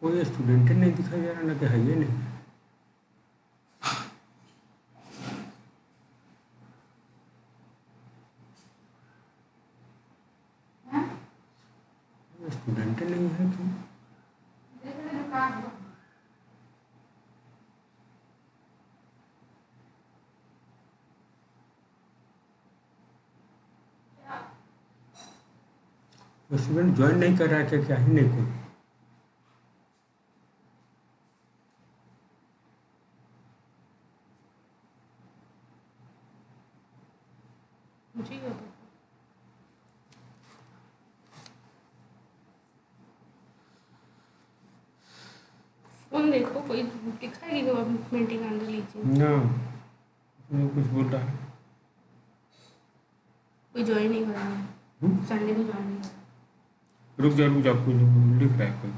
कोई स्टूडेंट ही नहीं दिखाई दे रहा, ना कि है ही नहीं। स्टूडेंट ही नहीं है कि स्टूडेंट ज्वाइन नहीं कर रहा है क्या ही नहीं कोई। मुझे क्या पता। फोन देखो, कोई दिखाएगी कब मीटिंग अंदर लीजिए। ना कुछ बोल रहा है। कोई ज्वाइन नहीं कर रहा है, संडे को ज्वाइन नहीं कर रहा। रुक जा कुछ लिख रहा है कोई।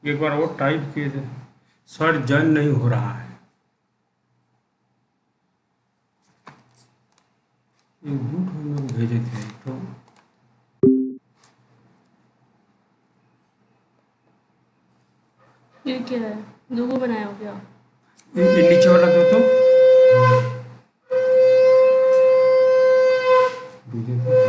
एक बार और टाइप किए थे, सर जन नहीं हो रहा है। ये बूट हम लोग भेजे थे तो ये क्या है, लोगो बनाया हो क्या? ये नीचे वाला दो तो भेजे थे।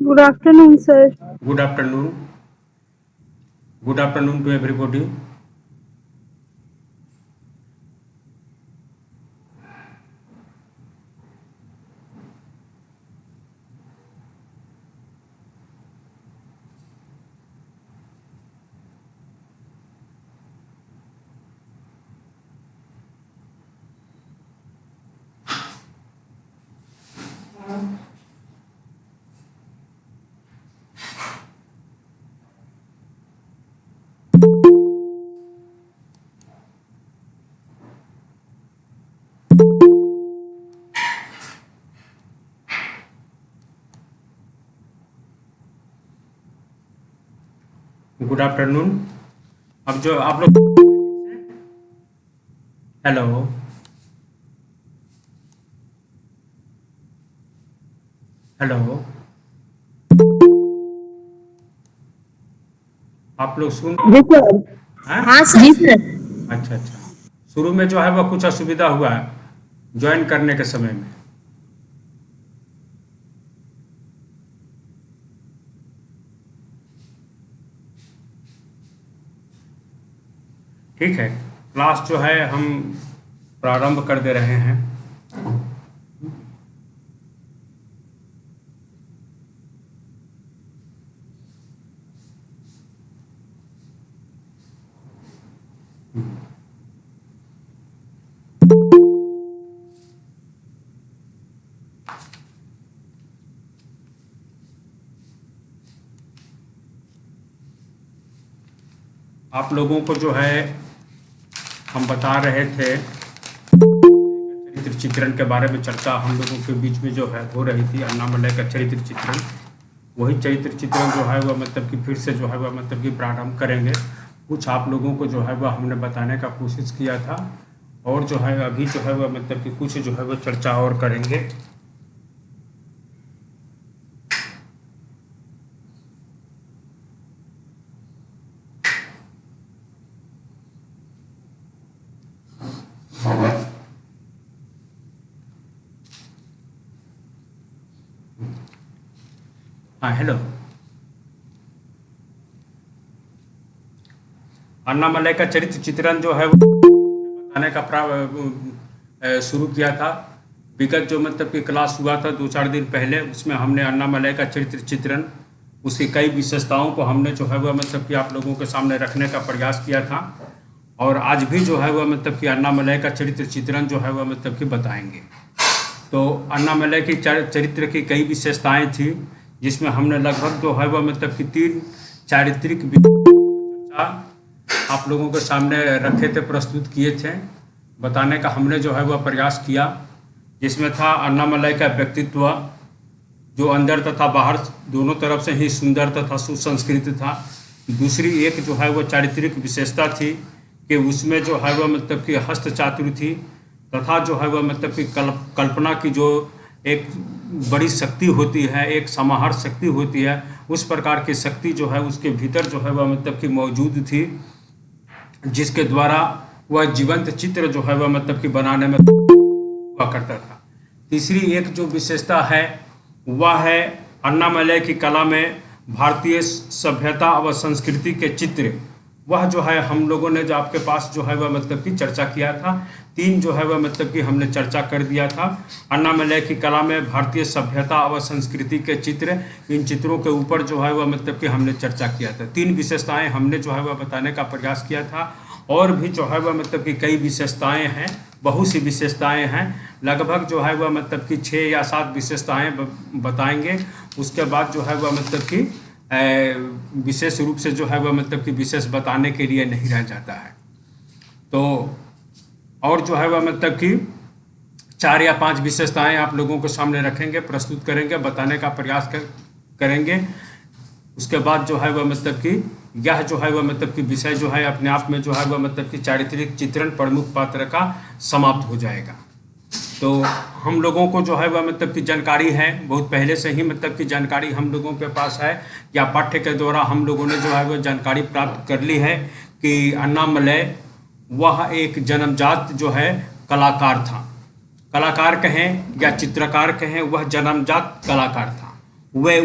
Good afternoon, sir. Good afternoon. Good afternoon to everybody. Good afternoon. अब जो आप लोग, हेलो हेलो, आप लोग सुन जी सर। हैं? हाँ सर। जी सर। अच्छा अच्छा। शुरू में जो है वह कुछ असुविधा हुआ है ज्वाइन करने के समय में। ठीक है, क्लास जो है हम प्रारंभ कर दे रहे हैं। आप लोगों को जो है हम बता रहे थे चरित्र चित्रण के बारे में, चर्चा हम लोगों के बीच में जो है हो रही थी, अन्नामलय का चरित्र चित्रण। वही चरित्र चित्रण जो है वह मतलब कि फिर से जो है वह मतलब कि प्रारंभ करेंगे। कुछ आप लोगों को जो है वह हमने बताने का कोशिश किया था, और जो है अभी जो है वह मतलब कि कुछ जो है वह चर्चा और करेंगे। हाँ हेलो। अन्नामलई का चरित्र चित्रण जो है वो बताने का शुरू किया था। विगत जो मतलब कि क्लास हुआ था 2-4 दिन पहले, उसमें हमने अन्नामलई का चरित्र चित्रण, उसकी कई विशेषताओं को हमने जो है वह मतलब कि आप लोगों के सामने रखने का प्रयास किया था। और आज भी जो है वह मतलब कि अन्नामलई का चरित्र चित्रण जो है वह मतलब कि बताएंगे। तो अन्नामलई की चरित्र की कई विशेषताएं थी, जिसमें हमने लगभग जो है वह मतलब कि 3 चारित्रिक चर्चा आप लोगों के सामने रखे थे, प्रस्तुत किए थे। बताने का हमने जो है वह प्रयास किया, जिसमें था अन्नामलई का व्यक्तित्व, जो अंदर तथा बाहर दोनों तरफ से ही सुंदर तथा सुसंस्कृत था। दूसरी एक जो है वह चारित्रिक विशेषता थी कि उसमें जो है वह मतलब कि हस्त चातुर थी, तथा जो है वह मतलब कि कल्पना की जो एक बड़ी शक्ति होती है, एक समाहार शक्ति होती है, उस प्रकार की शक्ति जो है उसके भीतर जो है वह मतलब कि मौजूद थी, जिसके द्वारा वह जीवंत चित्र जो है वह मतलब कि बनाने में हुआ करता था। तीसरी एक जो विशेषता है वह है अन्नामलई की कला में भारतीय सभ्यता व संस्कृति के चित्र। वह जो है हम लोगों ने जो आपके पास जो है वह मतलब कि चर्चा किया था, 3 जो है वह मतलब कि हमने चर्चा कर दिया था। अन्नामलई की कला में भारतीय सभ्यता व संस्कृति के चित्र, इन चित्रों के ऊपर जो है वह मतलब कि हमने चर्चा किया था। 3 विशेषताएं हमने जो है वह बताने का प्रयास किया था। और भी जो है वह मतलब कि कई विशेषताएं हैं, बहुत सी विशेषताएं हैं, लगभग जो है वह मतलब कि 6 या 7 विशेषताएं बताएंगे। उसके बाद जो है वह मतलब कि विशेष रूप से जो है वह मतलब कि विशेष बताने के लिए नहीं रह जाता है। तो और जो है वह मतलब कि 4 या 5 विशेषताएं आप लोगों के सामने रखेंगे, प्रस्तुत करेंगे, बताने का प्रयास करेंगे। उसके बाद जो है वह मतलब कि यह जो है वह मतलब कि विषय जो है अपने आप में जो है वह मतलब कि चारित्रिक चित्रण प्रमुख पात्र का समाप्त हो जाएगा। तो हम लोगों को जो है वह मतलब कि जानकारी है, बहुत पहले से ही मतलब कि जानकारी हम लोगों के पास है, या पाठ्य के द्वारा हम लोगों ने जो है वह जानकारी प्राप्त कर ली है कि अन्नामलई वह एक जन्मजात जो है कलाकार था। कलाकार कहें या चित्रकार कहें, वह जन्मजात कलाकार था। वह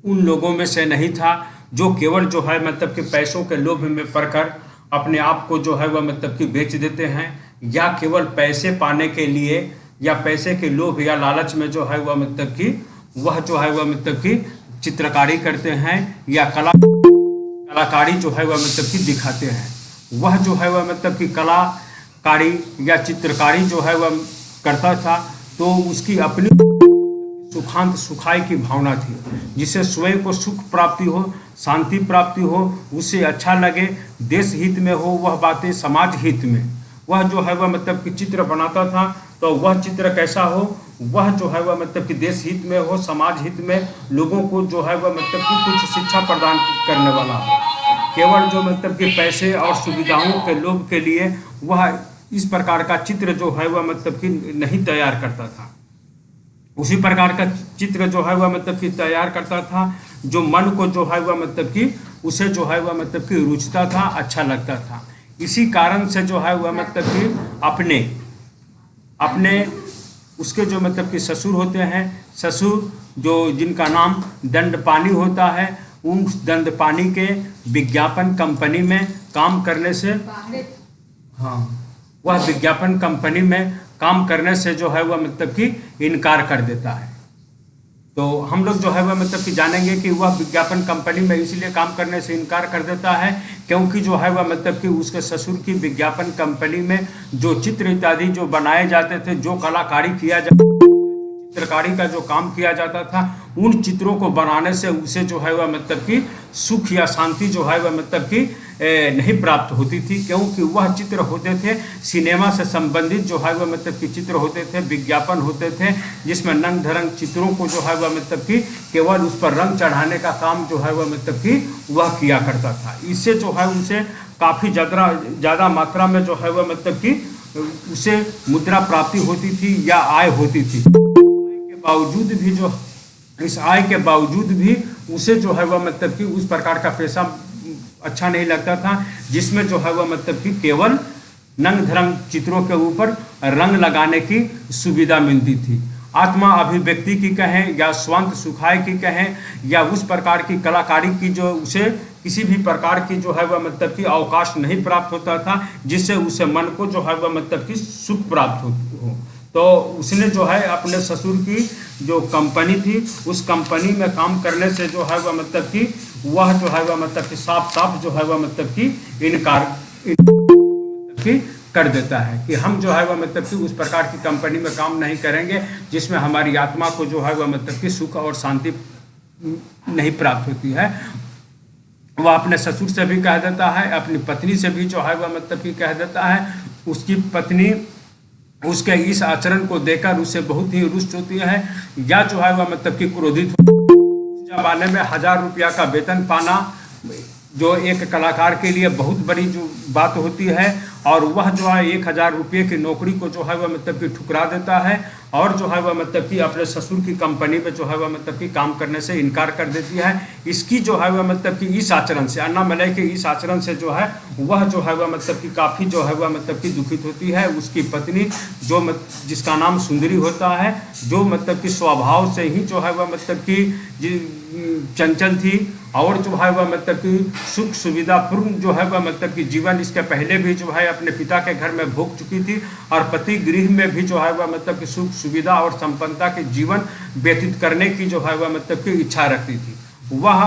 उन लोगों में से नहीं था जो केवल जो है मतलब कि पैसों के लोभ में पड़कर अपने आप को जो है वह मतलब कि बेच देते हैं, या केवल पैसे पाने के लिए या पैसे के लोभ या लालच में जो है वह मतलब कि वह जो है वह मतलब कि चित्रकारी करते हैं या कलाकारी जो है वह मतलब कि दिखाते हैं। वह जो है वह मतलब कि कलाकारी या चित्रकारी जो है वह करता था, तो उसकी अपनी सुखांत सुखाई की भावना थी, जिसे स्वयं को सुख प्राप्ति हो, शांति प्राप्ति हो, उसे अच्छा लगे, देश हित में हो वह बातें, समाज हित में वह जो है वह मतलब कि चित्र बनाता था। तो वह चित्र कैसा हो, वह जो है वह मतलब कि देश हित में हो, समाज हित में, लोगों को जो है वह मतलब कि कुछ शिक्षा प्रदान करने वाला हो। केवल जो मतलब कि पैसे और सुविधाओं के लोभ के लिए वह इस प्रकार का चित्र जो है वह मतलब कि नहीं तैयार करता था। उसी प्रकार का चित्र जो है वह मतलब कि तैयार करता था जो मन को जो है वह मतलब कि उसे जो है वह मतलब कि रुचता था, अच्छा लगता था। इसी कारण से जो है वह मतलब कि अपने उसके जो मतलब कि ससुर होते हैं, ससुर जो जिनका नाम दंडपानी होता है, उन दंडपानी के विज्ञापन कंपनी में काम करने से, हाँ, वह विज्ञापन कंपनी में काम करने से जो है वह मतलब कि इनकार कर देता है। तो हम लोग जो है वह मतलब कि जानेंगे कि वह विज्ञापन कंपनी में इसलिए काम करने से इनकार कर देता है क्योंकि जो है वह मतलब कि उसके ससुर की विज्ञापन कंपनी में जो चित्र इत्यादि जो बनाए जाते थे, जो कलाकारी किया चित्रकारी का जो काम किया जाता था, उन चित्रों को बनाने से उसे जो है वह मतलब कि सुख या शांति जो है वह मतलब कि नहीं प्राप्त होती थी, क्योंकि वह चित्र होते थे सिनेमा से संबंधित जो है वह मतलब कि चित्र होते थे, विज्ञापन होते थे, जिसमें रंग धरंग चित्रों को जो है वह मतलब कि केवल उस पर रंग चढ़ाने का काम जो है वह मतलब कि वह किया करता था। इससे जो है उसे काफ़ी ज़्यादा मात्रा में जो है वह मतलब कि उसे मुद्रा प्राप्ति होती थी या आय होती थी। बावजूद भी जो इस आय के बावजूद भी उसे जो है वह मतलब कि उस प्रकार का पैसा अच्छा नहीं लगता था, जिसमें जो है वह मतलब कि केवल नंग धरंग चित्रों के ऊपर रंग लगाने की सुविधा मिलती थी। आत्मा अभिव्यक्ति की कहें या स्वांत सुखाय की कहें या उस प्रकार की कलाकारी की जो उसे किसी भी प्रकार की जो है वह मतलब कि अवकाश नहीं प्राप्त होता था, जिससे उसे मन को जो है वह मतलब कि सुख प्राप्त हो। तो उसने जो है अपने ससुर की जो कंपनी थी उस कंपनी में काम करने से जो है वह मतलब कि वह जो है वह मतलब कि साफ साफ जो है वह मतलब कि इनकार कि कर देता है कि हम जो है वह मतलब कि उस प्रकार की कंपनी में काम नहीं करेंगे जिसमें हमारी आत्मा को जो है वह मतलब कि सुख और शांति नहीं प्राप्त होती है। वह अपने ससुर से भी कह देता है, अपनी पत्नी से भी जो है वह मतलब कि कह देता है। उसकी पत्नी उसके इस आचरण को देखकर उससे बहुत ही रुष्ट होती है या जो है वह मतलब कि क्रोधित होती है। उस जमाने में 1000 रुपया का वेतन पाना जो एक कलाकार के लिए बहुत बड़ी जो बात होती है, और वह जो है 1000 रुपये की नौकरी को जो है वह मतलब कि ठुकरा देता है और जो है वह मतलब कि अपने ससुर की कंपनी में जो है वह मतलब कि काम करने से इनकार कर देती है। इसकी जो है वह मतलब कि इस आचरण से, अन्नामलई के इस आचरण से जो है वह जो है वह मतलब कि काफ़ी जो है वह मतलब कि दुखित होती है। उसकी पत्नी जो जिसका नाम सुंदरी होता है, जो मतलब कि स्वभाव से ही जो है वह मतलब कि चंचल थी और जो है वह मतलब कि सुख सुविधापूर्ण जो है वह मतलब कि जीवन इसके पहले भी जो है अपने पिता के घर में भोग चुकी थी और पति गृह में भी जो है वह मतलब कि सुख सुविधा और संपन्नता के जीवन व्यतीत करने की जो है वह मतलब कि इच्छा रखती थी। वह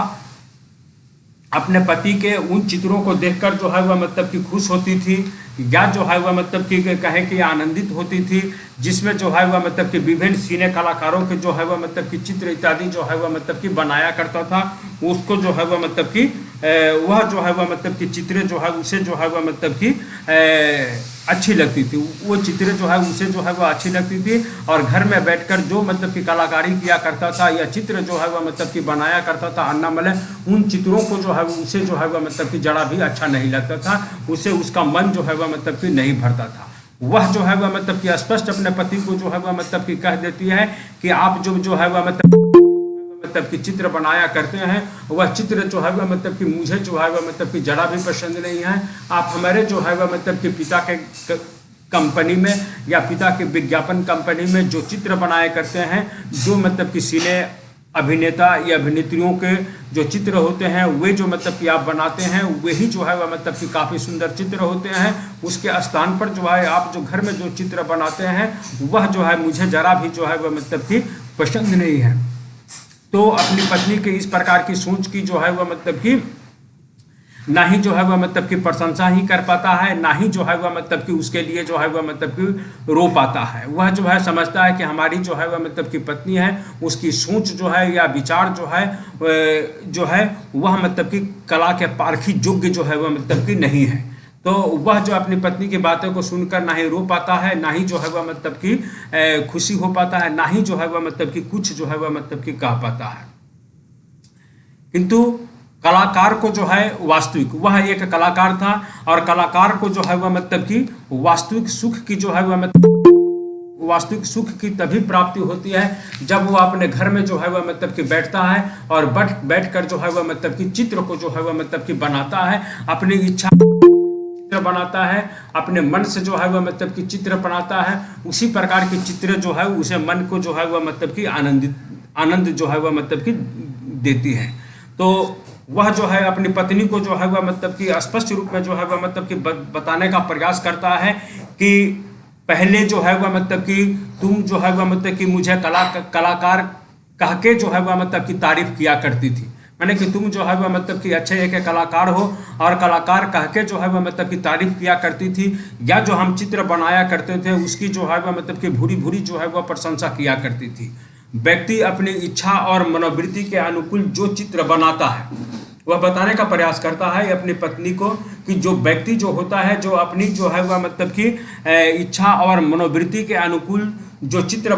अपने पति के उन चित्रों को देखकर जो है वह मतलब कि खुश होती थी या जो है वह मतलब कि कहें कि आनंदित होती थी, जिसमें जो है वह मतलब कि विभिन्न सिने कलाकारों के जो है वह मतलब कि चित्र इत्यादि जो है वह मतलब कि बनाया करता था। उसको जो है वह मतलब कि वह जो है वह मतलब कि चित्रें जो है उसे जो है वह मतलब कि अच्छी लगती थी। वो चित्रें जो है उसे जो है वह अच्छी लगती थी और घर में बैठकर जो मतलब कि कलाकारी किया करता था या चित्र जो है वह मतलब कि बनाया करता था अन्नामलई, उन चित्रों को जो है उसे जो है वह मतलब कि जरा भी अच्छा नहीं लगता था। उसे उसका मन जो है वह मतलब कि नहीं भरता था। वह जो है वह मतलब कि स्पष्ट अपने पति को जो है वह मतलब कि कह देती है कि आप जो है वह मतलब कि चित्र बनाया करते हैं, वह चित्र जो है वह मतलब कि मुझे जो है वह मतलब कि जरा भी पसंद नहीं है। आप हमारे जो है वह मतलब कि पिता के कंपनी में या पिता के विज्ञापन कंपनी में जो चित्र बनाया करते हैं, जो मतलब कि सिने अभिनेता या अभिनेत्रियों के जो चित्र होते हैं वे जो मतलब कि आप बनाते हैं वही जो है वह मतलब कि काफ़ी सुंदर चित्र होते हैं। उसके स्थान पर जो है आप जो घर में जो चित्र बनाते हैं वह जो है मुझे जरा भी जो है वह मतलब कि पसंद नहीं है। तो अपनी पत्नी के इस प्रकार की सोच की जो है वह मतलब कि ना ही जो है वह मतलब कि प्रशंसा ही कर पाता है, ना ही जो है वह मतलब कि उसके लिए जो है वह मतलब कि रो पाता है। वह जो है समझता है कि हमारी जो है वह मतलब कि पत्नी है, उसकी सोच जो है या विचार जो है वह मतलब कि कला के पारखी योग्य जो है वह मतलब कि नहीं है। तो वह जो अपनी पत्नी की बातों को सुनकर ना ही रो पाता है, ना ही जो है वह मतलब कि खुशी हो पाता है, ना ही जो है वह मतलब कि कुछ जो है वह मतलब कि कह पाता है। किंतु कलाकार को जो है वास्तविक, वह एक कलाकार था और कलाकार को जो है वह मतलब कि वास्तविक सुख की जो है वह मतलब वास्तविक सुख की तभी प्राप्ति होती है जब वह अपने घर में जो है वह मतलब कि बैठता है और बैठ कर जो है वह मतलब कि चित्र को जो है वह मतलब कि बनाता है, अपनी इच्छा चित्र बनाता है, अपने मन से जो है वह मतलब कि चित्र बनाता है। उसी प्रकार की चित्र जो है उसे मन को जो है वह मतलब कि आनंद जो है वह मतलब कि देती है। तो वह जो है अपनी पत्नी को जो है वह मतलब कि स्पष्ट रूप में जो है वह मतलब कि बताने का प्रयास करता है कि पहले जो है वह मतलब कि तुम जो है वह मतलब कि मुझे कलाकार कह के जो है वह मतलब की तारीफ किया करती थी, मैंने कि तुम जो है वह मतलब कि अच्छे एक कलाकार हो और कलाकार कह के जो है वह मतलब की तारीफ किया करती थी, या जो हम चित्र बनाया करते थे उसकी जो है वह मतलब कि भूरी भूरी जो है वह प्रशंसा किया करती थी। व्यक्ति अपनी इच्छा और मनोवृत्ति के अनुकूल जो चित्र बनाता है वह बताने का प्रयास करता है अपनी पत्नी को कि जो व्यक्ति जो होता है जो अपनी जो है वह मतलब कि इच्छा और मनोवृत्ति के अनुकूल जो चित्र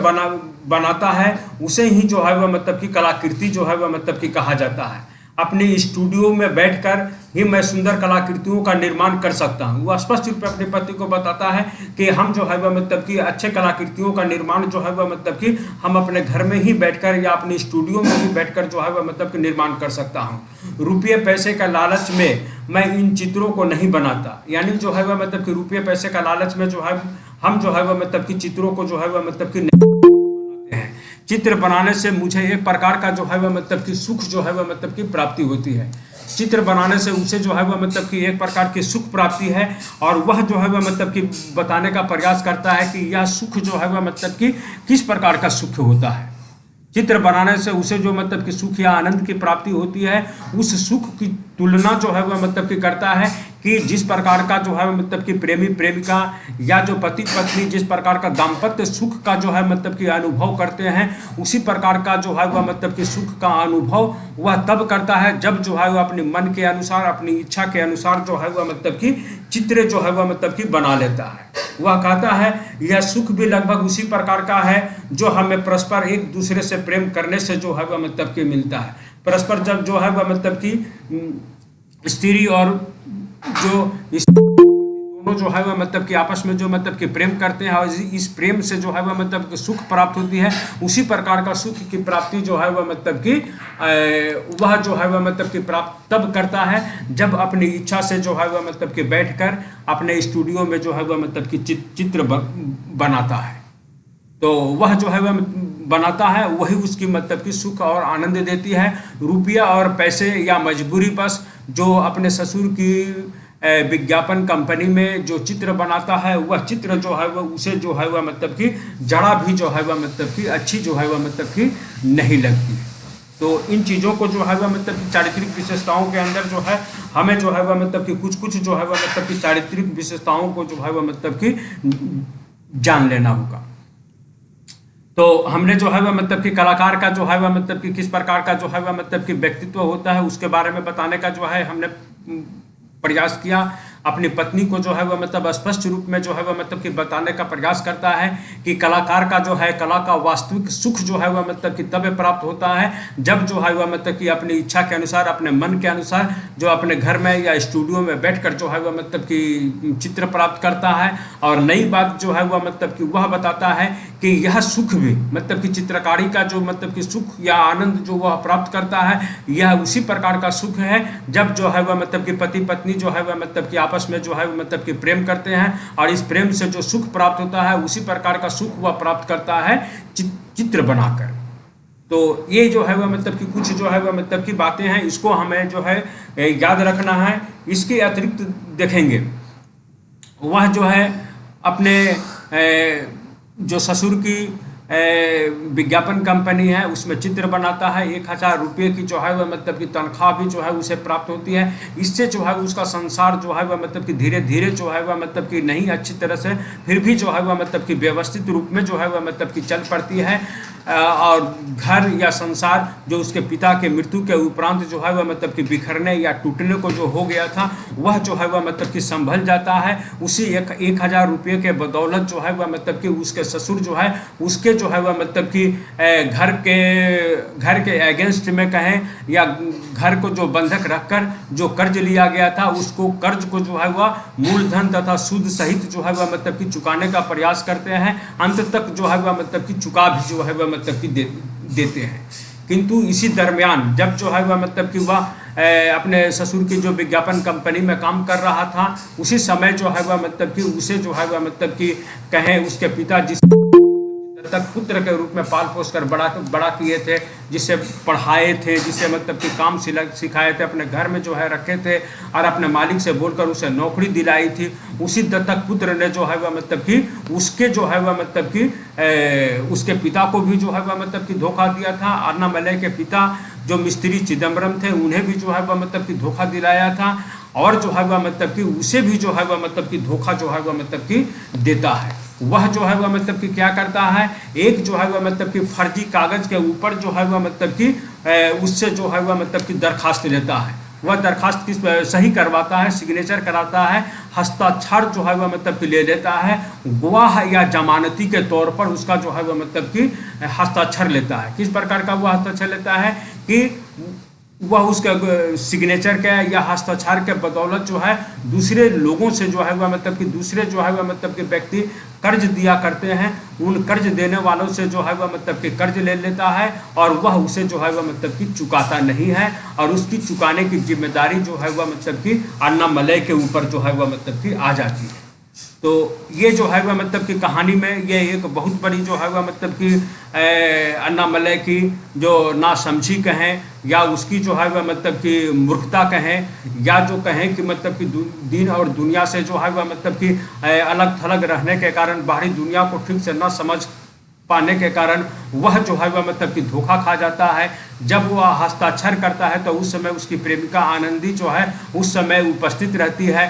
बनाता है उसे ही जो है वह मतलब कि कलाकृति जो है वह मतलब कि कहा जाता है। अपने स्टूडियो में बैठकर ही मैं सुंदर कलाकृतियों का निर्माण कर सकता हूँ। वह स्पष्ट रूप से अपने पति को बताता है कि हम जो है वह मतलब कि अच्छे कलाकृतियों का निर्माण जो है वह मतलब कि हम अपने घर में ही बैठकर या अपने स्टूडियो में ही बैठकर जो है वह मतलब कि निर्माण कर सकता हूँ। रुपये पैसे का लालच में मैं इन चित्रों को नहीं बनाता, यानी जो है वह मतलब कि रुपये पैसे का लालच में जो है हम जो है वह मतलब कि चित्रों को जो है वह मतलब कि नहीं बनाते हैं। चित्र बनाने से मुझे एक प्रकार का जो है वह मतलब कि सुख जो है वह मतलब कि प्राप्ति होती है। चित्र बनाने से उसे जो है वह मतलब कि एक प्रकार की सुख प्राप्ति है, और वह जो है वह मतलब कि बताने का प्रयास करता है कि यह सुख जो है वह मतलब कि किस प्रकार का सुख होता है। चित्र बनाने से उसे जो मतलब कि सुख या आनंद की प्राप्ति होती है, उस सुख की तुलना जो है वह मतलब कि करता है कि जिस प्रकार का जो है मतलब कि प्रेमी प्रेमिका या जो पति पत्नी जिस प्रकार का दाम्पत्य सुख का जो है मतलब कि अनुभव करते हैं, उसी प्रकार का जो है वह मतलब कि सुख का अनुभव वह तब करता है जब जो है वह अपने मन के अनुसार, अपनी इच्छा के अनुसार जो है वह मतलब कि चित्र जो है वह मतलब कि बना लेता है। वह कहता है यह सुख भी लगभग उसी प्रकार का है जो हमें परस्पर एक दूसरे से प्रेम करने से जो है वह मतलब कि मिलता है। परस्पर जब जो है वह मतलब कि स्त्री और जो दोनों जो है वह मतलब कि आपस में जो मतलब कि प्रेम करते हैं और इस प्रेम से जो है वह मतलब कि सुख प्राप्त होती है, उसी प्रकार का सुख की प्राप्ति जो है वह मतलब कि वह जो है वह मतलब कि प्राप्त तब करता है जब अपनी इच्छा से जो है वह मतलब कि बैठकर अपने स्टूडियो में जो है वह मतलब कि चित्र बनाता है। तो वह जो है वह बनाता है, वही उसकी मतलब कि सुख और आनंद देती है। रुपया और पैसे या मजबूरी बस जो अपने ससुर की विज्ञापन कंपनी में जो चित्र बनाता है, वह चित्र जो है वह उसे जो है वह मतलब कि जरा भी जो है वह मतलब कि अच्छी जो है वह मतलब कि नहीं लगती है। तो इन चीज़ों को जो है वह मतलब कि चारित्रिक विशेषताओं के अंदर जो है हमें जो है वह मतलब कि कुछ जो है वह मतलब कि चारित्रिक विशेषताओं को जो है वह मतलब कि जान लेना होगा। तो हमने जो है वह मतलब कि कलाकार का जो है वह मतलब कि किस प्रकार का जो है वह मतलब कि व्यक्तित्व होता है उसके बारे में बताने का जो है हमने प्रयास किया। अपनी पत्नी को जो है वह मतलब स्पष्ट रूप में जो है वह मतलब कि बताने का प्रयास करता है कि कलाकार का जो है कला का वास्तविक सुख जो है वह मतलब कि तब प्राप्त होता है जब जो है वह मतलब कि अपनी इच्छा के अनुसार, अपने मन के अनुसार जो अपने घर में या स्टूडियो में बैठकर जो है वह मतलब कि चित्र प्राप्त करता है। और नई बात जो है वह मतलब कि वह बताता है कि यह सुख भी मतलब कि चित्रकारी का जो मतलब कि सुख या आनंद जो वह प्राप्त करता है, यह उसी प्रकार का सुख है जब जो है वह मतलब कि पति पत्नी जो है वह मतलब कि आपस में जो है मतलब कि प्रेम करते हैं, और इस प्रेम से जो सुख प्राप्त होता है उसी प्रकार का सुख वह प्राप्त करता है चित्र बनाकर। तो ये जो है वह मतलब कि कुछ जो है वह मतलब की बातें हैं, इसको हमें जो है याद रखना है। इसके अतिरिक्त देखेंगे वह जो है अपने जो ससुर की विज्ञापन कंपनी है उसमें चित्र बनाता है। 1000 रुपये की जो है वह मतलब कि तनख्वाह भी जो है उसे प्राप्त होती है। इससे जो है उसका संसार जो है वह मतलब कि धीरे धीरे जो है वह मतलब कि नहीं अच्छी तरह से फिर भी जो है वह मतलब कि व्यवस्थित रूप में जो है वह मतलब कि चल पड़ती है। और घर या संसार जो उसके पिता के मृत्यु के उपरांत जो है वह मतलब कि बिखरने या टूटने को जो हो गया था, वह जो है वह मतलब कि संभल जाता है। उसी 1000 रुपये के बदौलत जो है वह मतलब कि उसके ससुर जो है उसके जो है वह मतलब कि घर के अगेंस्ट में कहें या घर को जो बंधक रखकर जो कर्ज लिया गया था उसको कर्ज को जो है वह मूलधन तथा सूद सहित जो है वह मतलब कि चुकाने का प्रयास करते हैं। अंत तक जो है वह मतलब कि चुका भी जो है वह मतलब कि देते हैं। किंतु इसी दरमियान जब जो है वह मतलब कि वह अपने ससुर की जो विज्ञापन कंपनी में काम कर रहा था, उसी समय जो है वह मतलब कि उसे जो है वह मतलब कि कहें उसके पिता जिस तक पुत्र के रूप में पाल पोस कर बड़ा किए थे, जिसे पढ़ाए थे, जिसे मतलब कि काम सिखाए थे, अपने घर में जो है रखे थे और अपने मालिक से बोलकर उसे नौकरी दिलाई थी, उसी दत्तक पुत्र ने जो है वह मतलब कि उसके जो है वह मतलब कि उसके पिता को भी जो है वह मतलब कि धोखा दिया था। अन्नामलई के पिता जो मिस्त्री चिदम्बरम थे उन्हें भी जो है वह मतलब कि धोखा दिलाया था, और जो है वह मतलब कि उसे भी जो है वह मतलब कि धोखा जो है वह मतलब कि देता है। वह जो है वह मतलब कि क्या करता है, एक जो है वह मतलब कि फर्जी कागज के ऊपर जो है वह मतलब कि उससे जो है वह मतलब कि दरखास्त लेता है। वह दरखास्त किस सही करवाता है, सिग्नेचर कराता है, हस्ताक्षर जो है वह मतलब कि ले लेता है, गवाह या जमानती के तौर पर उसका जो है वह मतलब कि हस्ताक्षर लेता है। किस प्रकार का वह हस्ताक्षर लेता है कि वह उसके सिग्नेचर के या हस्ताक्षर के बदौलत जो है दूसरे लोगों से जो है वह मतलब कि दूसरे जो है वह मतलब कि व्यक्ति कर्ज दिया करते हैं, उन कर्ज देने वालों से जो है वह मतलब कि कर्ज ले लेता है और वह उसे जो है वह मतलब कि चुकाता नहीं है, और उसकी चुकाने की जिम्मेदारी जो है वह मतलब कि अन्नामलई के ऊपर जो है वह मतलब कि आ जाती है। तो ये जो है वह मतलब कि कहानी में ये एक बहुत बड़ी जो है वह मतलब कि अन्नामलई की जो नासमझी कहें या उसकी जो है वह मतलब कि मूर्खता कहें या जो कहें कि मतलब कि दीन और दुनिया से जो है वह मतलब कि अलग थलग रहने के कारण बाहरी दुनिया को ठीक से न समझ पाने के कारण वह जो है वह मतलब कि धोखा खा जाता है। जब वह हस्ताक्षर करता है तो उस समय उसकी प्रेमिका आनंदी जो है उस समय उपस्थित रहती है,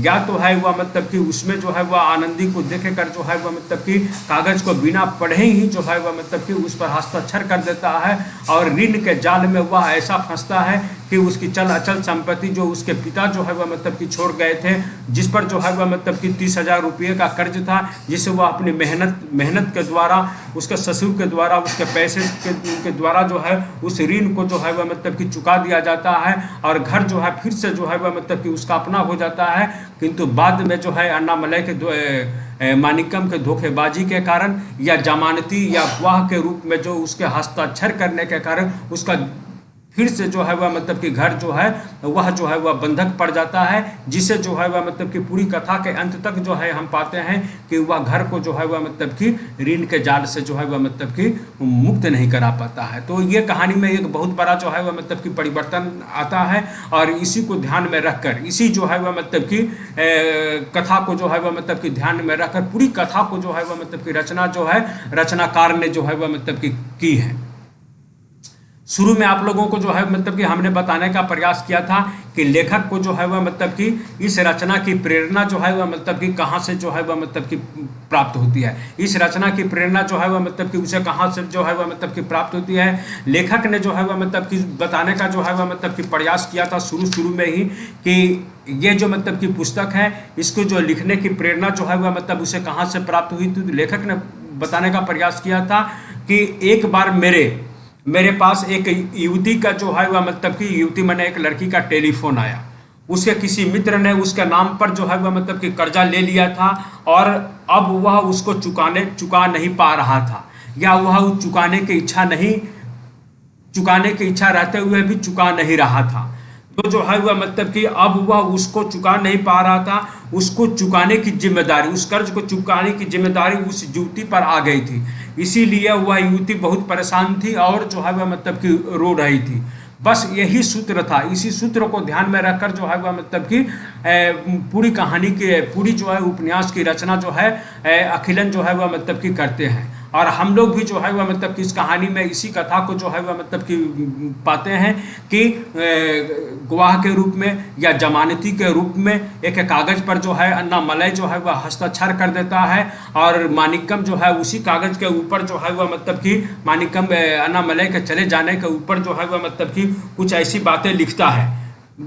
या तो है वह मतलब कि उसमें जो है वह आनंदी को देख कर जो है वह मतलब कि कागज को बिना पढ़े ही जो है वह मतलब कि उस पर हस्ताक्षर कर देता है और ऋण के जाल में वह ऐसा फंसता है कि उसकी चल अचल संपत्ति जो उसके पिता जो है वह मतलब कि छोड़ गए थे, जिस पर जो है वह मतलब कि 30,000 रुपये का कर्ज था, जिसे वह अपनी मेहनत के द्वारा उसके ससुर के द्वारा उसके पैसे के द्वारा जो है उस ऋण को जो है वह मतलब कि चुका दिया जाता है और घर जो है फिर से जो है वह मतलब कि उसका अपना हो जाता है। किंतु बाद में जो है अन्नामलई के मानिकम के धोखेबाजी के कारण या जमानती या गवाह के रूप में जो उसके हस्ताक्षर करने के कारण उसका फिर से जो है वह मतलब कि घर जो है वह जो है वह बंधक पड़ जाता है, जिसे जो है वह मतलब कि पूरी कथा के अंत तक जो है हम पाते हैं कि वह घर को जो है वह मतलब कि ऋण के जाल से जो है वह मतलब कि मुक्त नहीं करा पाता है। तो ये कहानी में एक बहुत बड़ा जो है वह मतलब कि परिवर्तन आता है और इसी को ध्यान में रखकर इसी जो है वह मतलब कि कथा को जो है वह मतलब कि ध्यान में रखकर पूरी कथा को जो है वह मतलब कि रचना जो है रचनाकार ने जो है वह मतलब कि की है। शुरू में आप लोगों को जो है मतलब कि हमने बताने का प्रयास किया था कि लेखक को जो है वह मतलब कि इस रचना की प्रेरणा जो है वह मतलब कि कहाँ से जो है वह मतलब कि प्राप्त होती है, इस रचना की प्रेरणा जो है वह मतलब कि उसे कहाँ से जो है वह मतलब कि प्राप्त होती है। लेखक ने जो है वह मतलब कि बताने का जो है वह मतलब कि प्रयास किया था शुरू में ही कि ये जो मतलब कि पुस्तक है इसको जो लिखने की प्रेरणा जो है वह मतलब उसे कहाँ से प्राप्त हुई थी। लेखक ने बताने का प्रयास किया था कि एक बार मेरे पास एक युवती का जो है वह मतलब कि युवती मैंने एक लड़की का टेलीफोन आया, उसके किसी मित्र ने उसके नाम पर जो है वह मतलब कि कर्जा ले लिया था और अब वह उसको चुका नहीं पा रहा था या वह चुकाने की इच्छा रहते हुए भी चुका नहीं रहा था। तो जो है वह मतलब कि अब वह उसको चुका नहीं पा रहा था, उसको चुकाने की जिम्मेदारी उस कर्ज को चुकाने की जिम्मेदारी उस युवती पर आ गई थी। इसीलिए वह युवती बहुत परेशान थी और जो है वह मतलब कि रो रही थी। बस यही सूत्र था, इसी सूत्र को ध्यान में रखकर जो है वह मतलब कि पूरी कहानी के पूरी जो है उपन्यास की रचना जो है अखिलन जो है वह मतलब कि करते हैं और हम लोग भी जो है वह मतलब कि इस कहानी में इसी कथा को जो है वह मतलब कि पाते हैं कि गवाह के रूप में या जमानती के रूप में एक कागज़ पर जो है अन्नामलई जो है वह हस्ताक्षर कर देता है और मानिकम जो है उसी कागज़ के ऊपर जो है वह मतलब कि मानिकम अन्नामलई के चले जाने के ऊपर जो है वह मतलब कि कुछ ऐसी बातें लिखता है,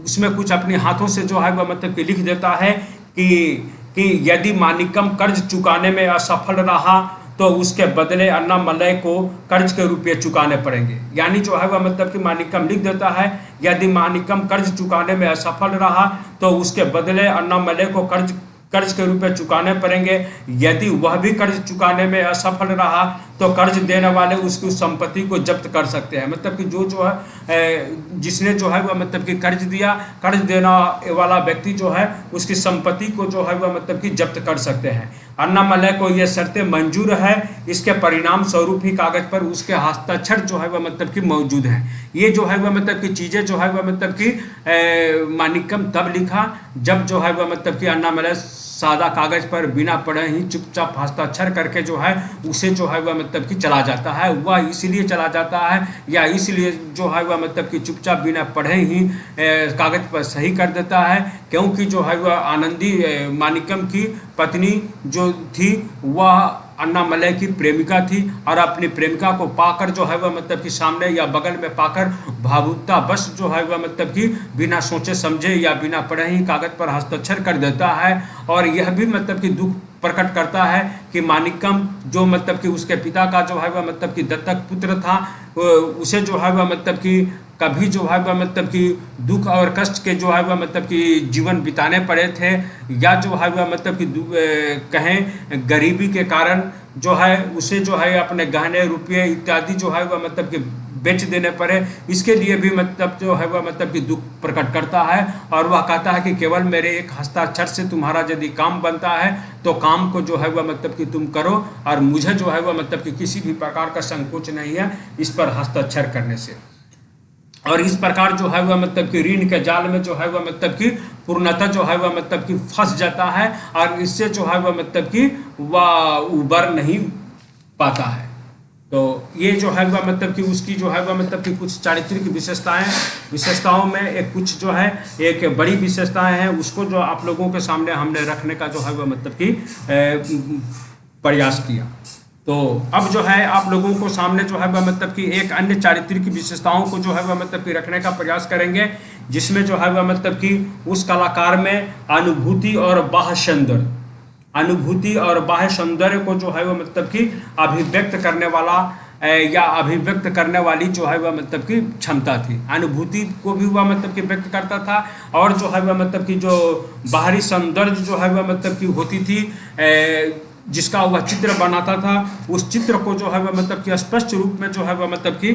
उसमें कुछ अपने हाथों से जो है वह मतलब कि लिख देता है कि यदि मानिकम कर्ज चुकाने में असफल रहा तो उसके बदले अन्नामलई को कर्ज के रुपये चुकाने पड़ेंगे। यानी जो है वह मतलब कि मानिकम लिख देता है यदि मानिकम कर्ज चुकाने में असफल रहा तो उसके बदले अन्नामलई को कर्ज के रुपये चुकाने पड़ेंगे। यदि वह भी कर्ज चुकाने में असफल रहा तो कर्ज देने वाले उसकी संपत्ति को जब्त कर सकते हैं। मतलब कि जो है जिसने जो है वह मतलब कि कर्ज दिया, कर्ज देना वाला व्यक्ति जो है उसकी संपत्ति को जो है वह मतलब कि जब्त कर सकते हैं। अन्नामलई को ये शर्तें मंजूर है, इसके परिणाम स्वरूप ही कागज पर उसके हस्ताक्षर जो है वह मतलब कि मौजूद है। ये जो है वह मतलब कि चीज़ें जो है वह मतलब कि मानिकम तब लिखा जब जो है वह मतलब कि अन्नामलई सादा कागज पर बिना पढ़े ही चुपचाप हस्ताक्षर करके जो है उसे जो है वह मतलब कि चला जाता है। वह इसलिए चला जाता है या इसलिए जो है वह मतलब कि चुपचाप बिना पढ़े ही कागज पर सही कर देता है क्योंकि जो है वह आनंदी मानिकम की पत्नी जो थी वह अन्नामलई की प्रेमिका थी और अपनी प्रेमिका को पाकर जो है वह मतलब कि सामने या बगल में पाकर भावुकता बस जो है वह मतलब कि बिना सोचे समझे या बिना पढ़े ही कागज पर हस्ताक्षर कर देता है। और यह भी मतलब कि दुख प्रकट करता है कि मानिकम जो मतलब कि उसके पिता का जो है वह मतलब कि दत्तक पुत्र था उसे जो है वह मतलब कि कभी जो है वह मतलब कि दुख और कष्ट के जो है वह मतलब कि जीवन बिताने पड़े थे या जो है वह मतलब कि कहें गरीबी के कारण जो है उसे जो है अपने गहने रुपये इत्यादि जो है वह मतलब कि बेच देने पड़े, इसके लिए भी मतलब जो है वह मतलब कि दुख प्रकट करता है। और वह कहता है कि केवल मेरे एक हस्ताक्षर से तुम्हारा यदि काम बनता है तो काम को जो है वह मतलब कि तुम करो, और मुझे जो है वह मतलब कि किसी भी प्रकार का संकोच नहीं है इस पर हस्ताक्षर करने से। और इस प्रकार जो है वह मतलब कि ऋण के जाल में जो है वह मतलब कि पूर्णतः जो है वह मतलब कि फंस जाता है, और इससे जो है वह मतलब कि वह उबर नहीं पाता है। तो ये जो है वह मतलब कि उसकी जो है वह मतलब कि कुछ चारित्रिक विशेषताओं में एक कुछ जो है एक बड़ी विशेषताएं हैं, उसको जो आप लोगों के सामने हमने रखने का जो है वह मतलब कि प्रयास किया। तो अब जो है आप लोगों को सामने जो है वह मतलब कि एक अन्य चारित्रिक विशेषताओं को जो है वह मतलब कि रखने का प्रयास करेंगे, जिसमें जो है वह मतलब कि उस कलाकार में अनुभूति और बाह्य सौंदर्य को जो है वह मतलब कि अभिव्यक्त करने वाला या अभिव्यक्त करने वाली जो है वह मतलब कि क्षमता थी। अनुभूति को भी वह मतलब कि व्यक्त करता था, और जो है वह मतलब कि जो बाहरी सौंदर्य जो है वह मतलब कि होती थी, जिसका वह चित्र बनाता था, उस चित्र को जो है वह मतलब कि स्पष्ट रूप में जो है वह मतलब कि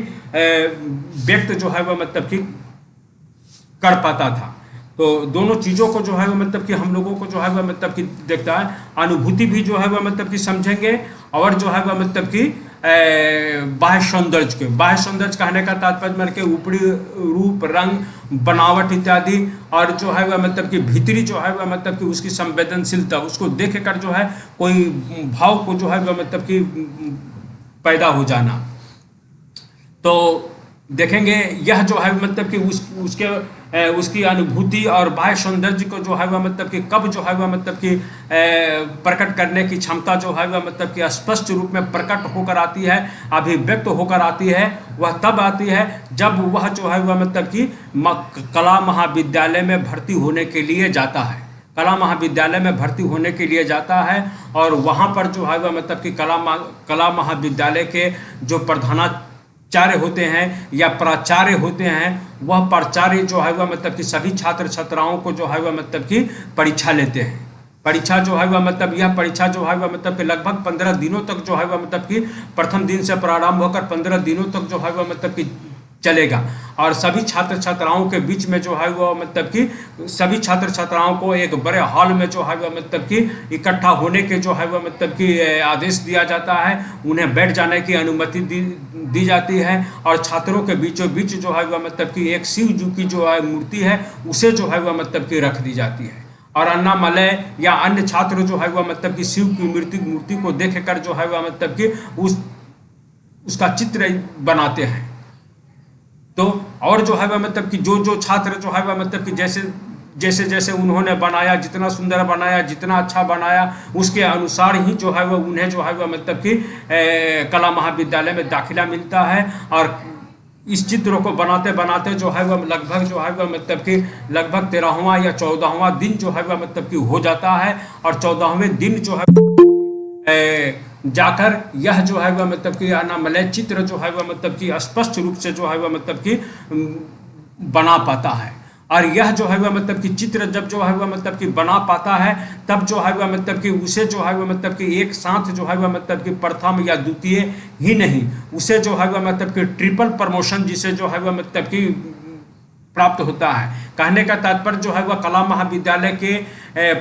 व्यक्त जो है वह मतलब कि कर पाता था। तो दोनों चीज़ों को जो है वह मतलब कि हम लोगों को जो है वह मतलब कि देखता है। अनुभूति भी जो है वह मतलब कि समझेंगे, और जो है वह मतलब कि बाह्य सौंदर्य कहने का तात्पर्य मतलब कि ऊपरी रूप, रंग, बनावट इत्यादि, और जो है वह मतलब कि भीतरी जो है वह मतलब कि उसकी संवेदनशीलता, उसको देख कर जो है कोई भाव को जो है वह मतलब कि पैदा हो जाना। तो देखेंगे यह जो है मतलब कि उसकी अनुभूति और बाह्य सौंदर्य को जो है वह मतलब कि कब जो है वह मतलब कि प्रकट करने की क्षमता जो है वह मतलब कि स्पष्ट रूप में प्रकट होकर आती है, अभिव्यक्त होकर आती है, वह तब आती है जब वह जो है वह मतलब कि कला महाविद्यालय में भर्ती होने के लिए जाता है। कला महाविद्यालय में भर्ती होने के लिए जाता है, और वहाँ पर जो है वह मतलब कि कला महाविद्यालय के जो प्रधानाचार्य होते हैं या प्राचार्य होते हैं, वह प्राचार्य जो है वह मतलब कि सभी छात्र छात्राओं को जो है वह मतलब कि परीक्षा लेते हैं। परीक्षा जो है वह मतलब यह परीक्षा जो है वह मतलब कि लगभग 15 दिनों तक जो है वह मतलब कि प्रथम दिन से प्रारंभ होकर 15 दिनों तक जो है वह मतलब कि चलेगा, और सभी छात्र छात्राओं के बीच में जो है वह मतलब कि सभी छात्र छात्राओं को एक बड़े हॉल में जो है वह मतलब कि इकट्ठा होने के जो है वह मतलब कि आदेश दिया जाता है, उन्हें बैठ जाने की अनुमति दी जाती है, और छात्रों के बीचों बीच जो है वह मतलब कि एक शिव जी की जो है मूर्ति है उसे जो है वह मतलब कि रख दी जाती है, और अन्नामलय या अन्य छात्र जो है वह मतलब कि शिव की मूर्ति को देख कर जो है वह मतलब कि उसका चित्र बनाते हैं। तो और जो है वह मतलब कि जो छात्र जो है वह मतलब कि जैसे उन्होंने बनाया, जितना सुंदर बनाया, जितना अच्छा बनाया, उसके अनुसार ही जो है वह उन्हें जो है वह मतलब कि कला महाविद्यालय में दाखिला मिलता है। और इस चित्र को बनाते बनाते जो है वह लगभग जो है वह मतलब कि लगभग 13वां या 14वां दिन जो है वह मतलब कि हो जाता है, और 14वें दिन जो है जाकर यह जो है वह मतलब कि अन्नामलय चित्र जो है वह मतलब कि स्पष्ट रूप से जो है वह मतलब कि बना पाता है। और यह जो है वह मतलब कि चित्र जब जो है वह मतलब कि बना पाता है, तब जो है वह मतलब कि उसे जो है वह मतलब कि एक साथ जो है वह मतलब कि प्रथम या द्वितीय ही नहीं, उसे जो है वह मतलब कि ट्रिपल प्रमोशन जिसे जो है वह मतलब कि प्राप्त होता है। कहने का तात्पर्य जो है वह कला महाविद्यालय के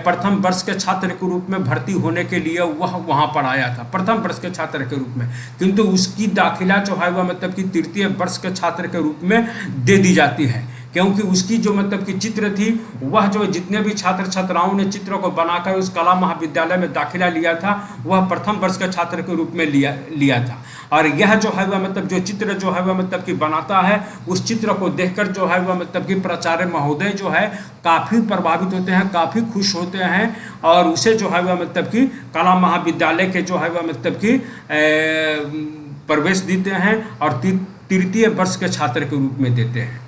प्रथम वर्ष के छात्र के रूप में भर्ती होने के लिए वह वहाँ पर आया था, प्रथम वर्ष के छात्र के रूप में, किंतु उसकी दाखिला जो है वह मतलब कि तृतीय वर्ष के छात्र के रूप में दे दी जाती है, क्योंकि उसकी जो मतलब कि चित्र थी, वह जो जितने भी छात्र छात्राओं ने चित्र को बनाकर उस कला महाविद्यालय में दाखिला लिया था, वह प्रथम वर्ष के छात्र के रूप में लिया था। और यह जो है वह मतलब जो चित्र जो है वह मतलब कि बनाता है, उस चित्र को देखकर जो है वह मतलब कि प्राचार्य महोदय जो है काफ़ी प्रभावित होते हैं, काफ़ी खुश होते हैं, और उसे जो है वह मतलब कि कला महाविद्यालय के जो है वह मतलब कि प्रवेश देते हैं, और तृतीय वर्ष के छात्र के रूप में देते हैं।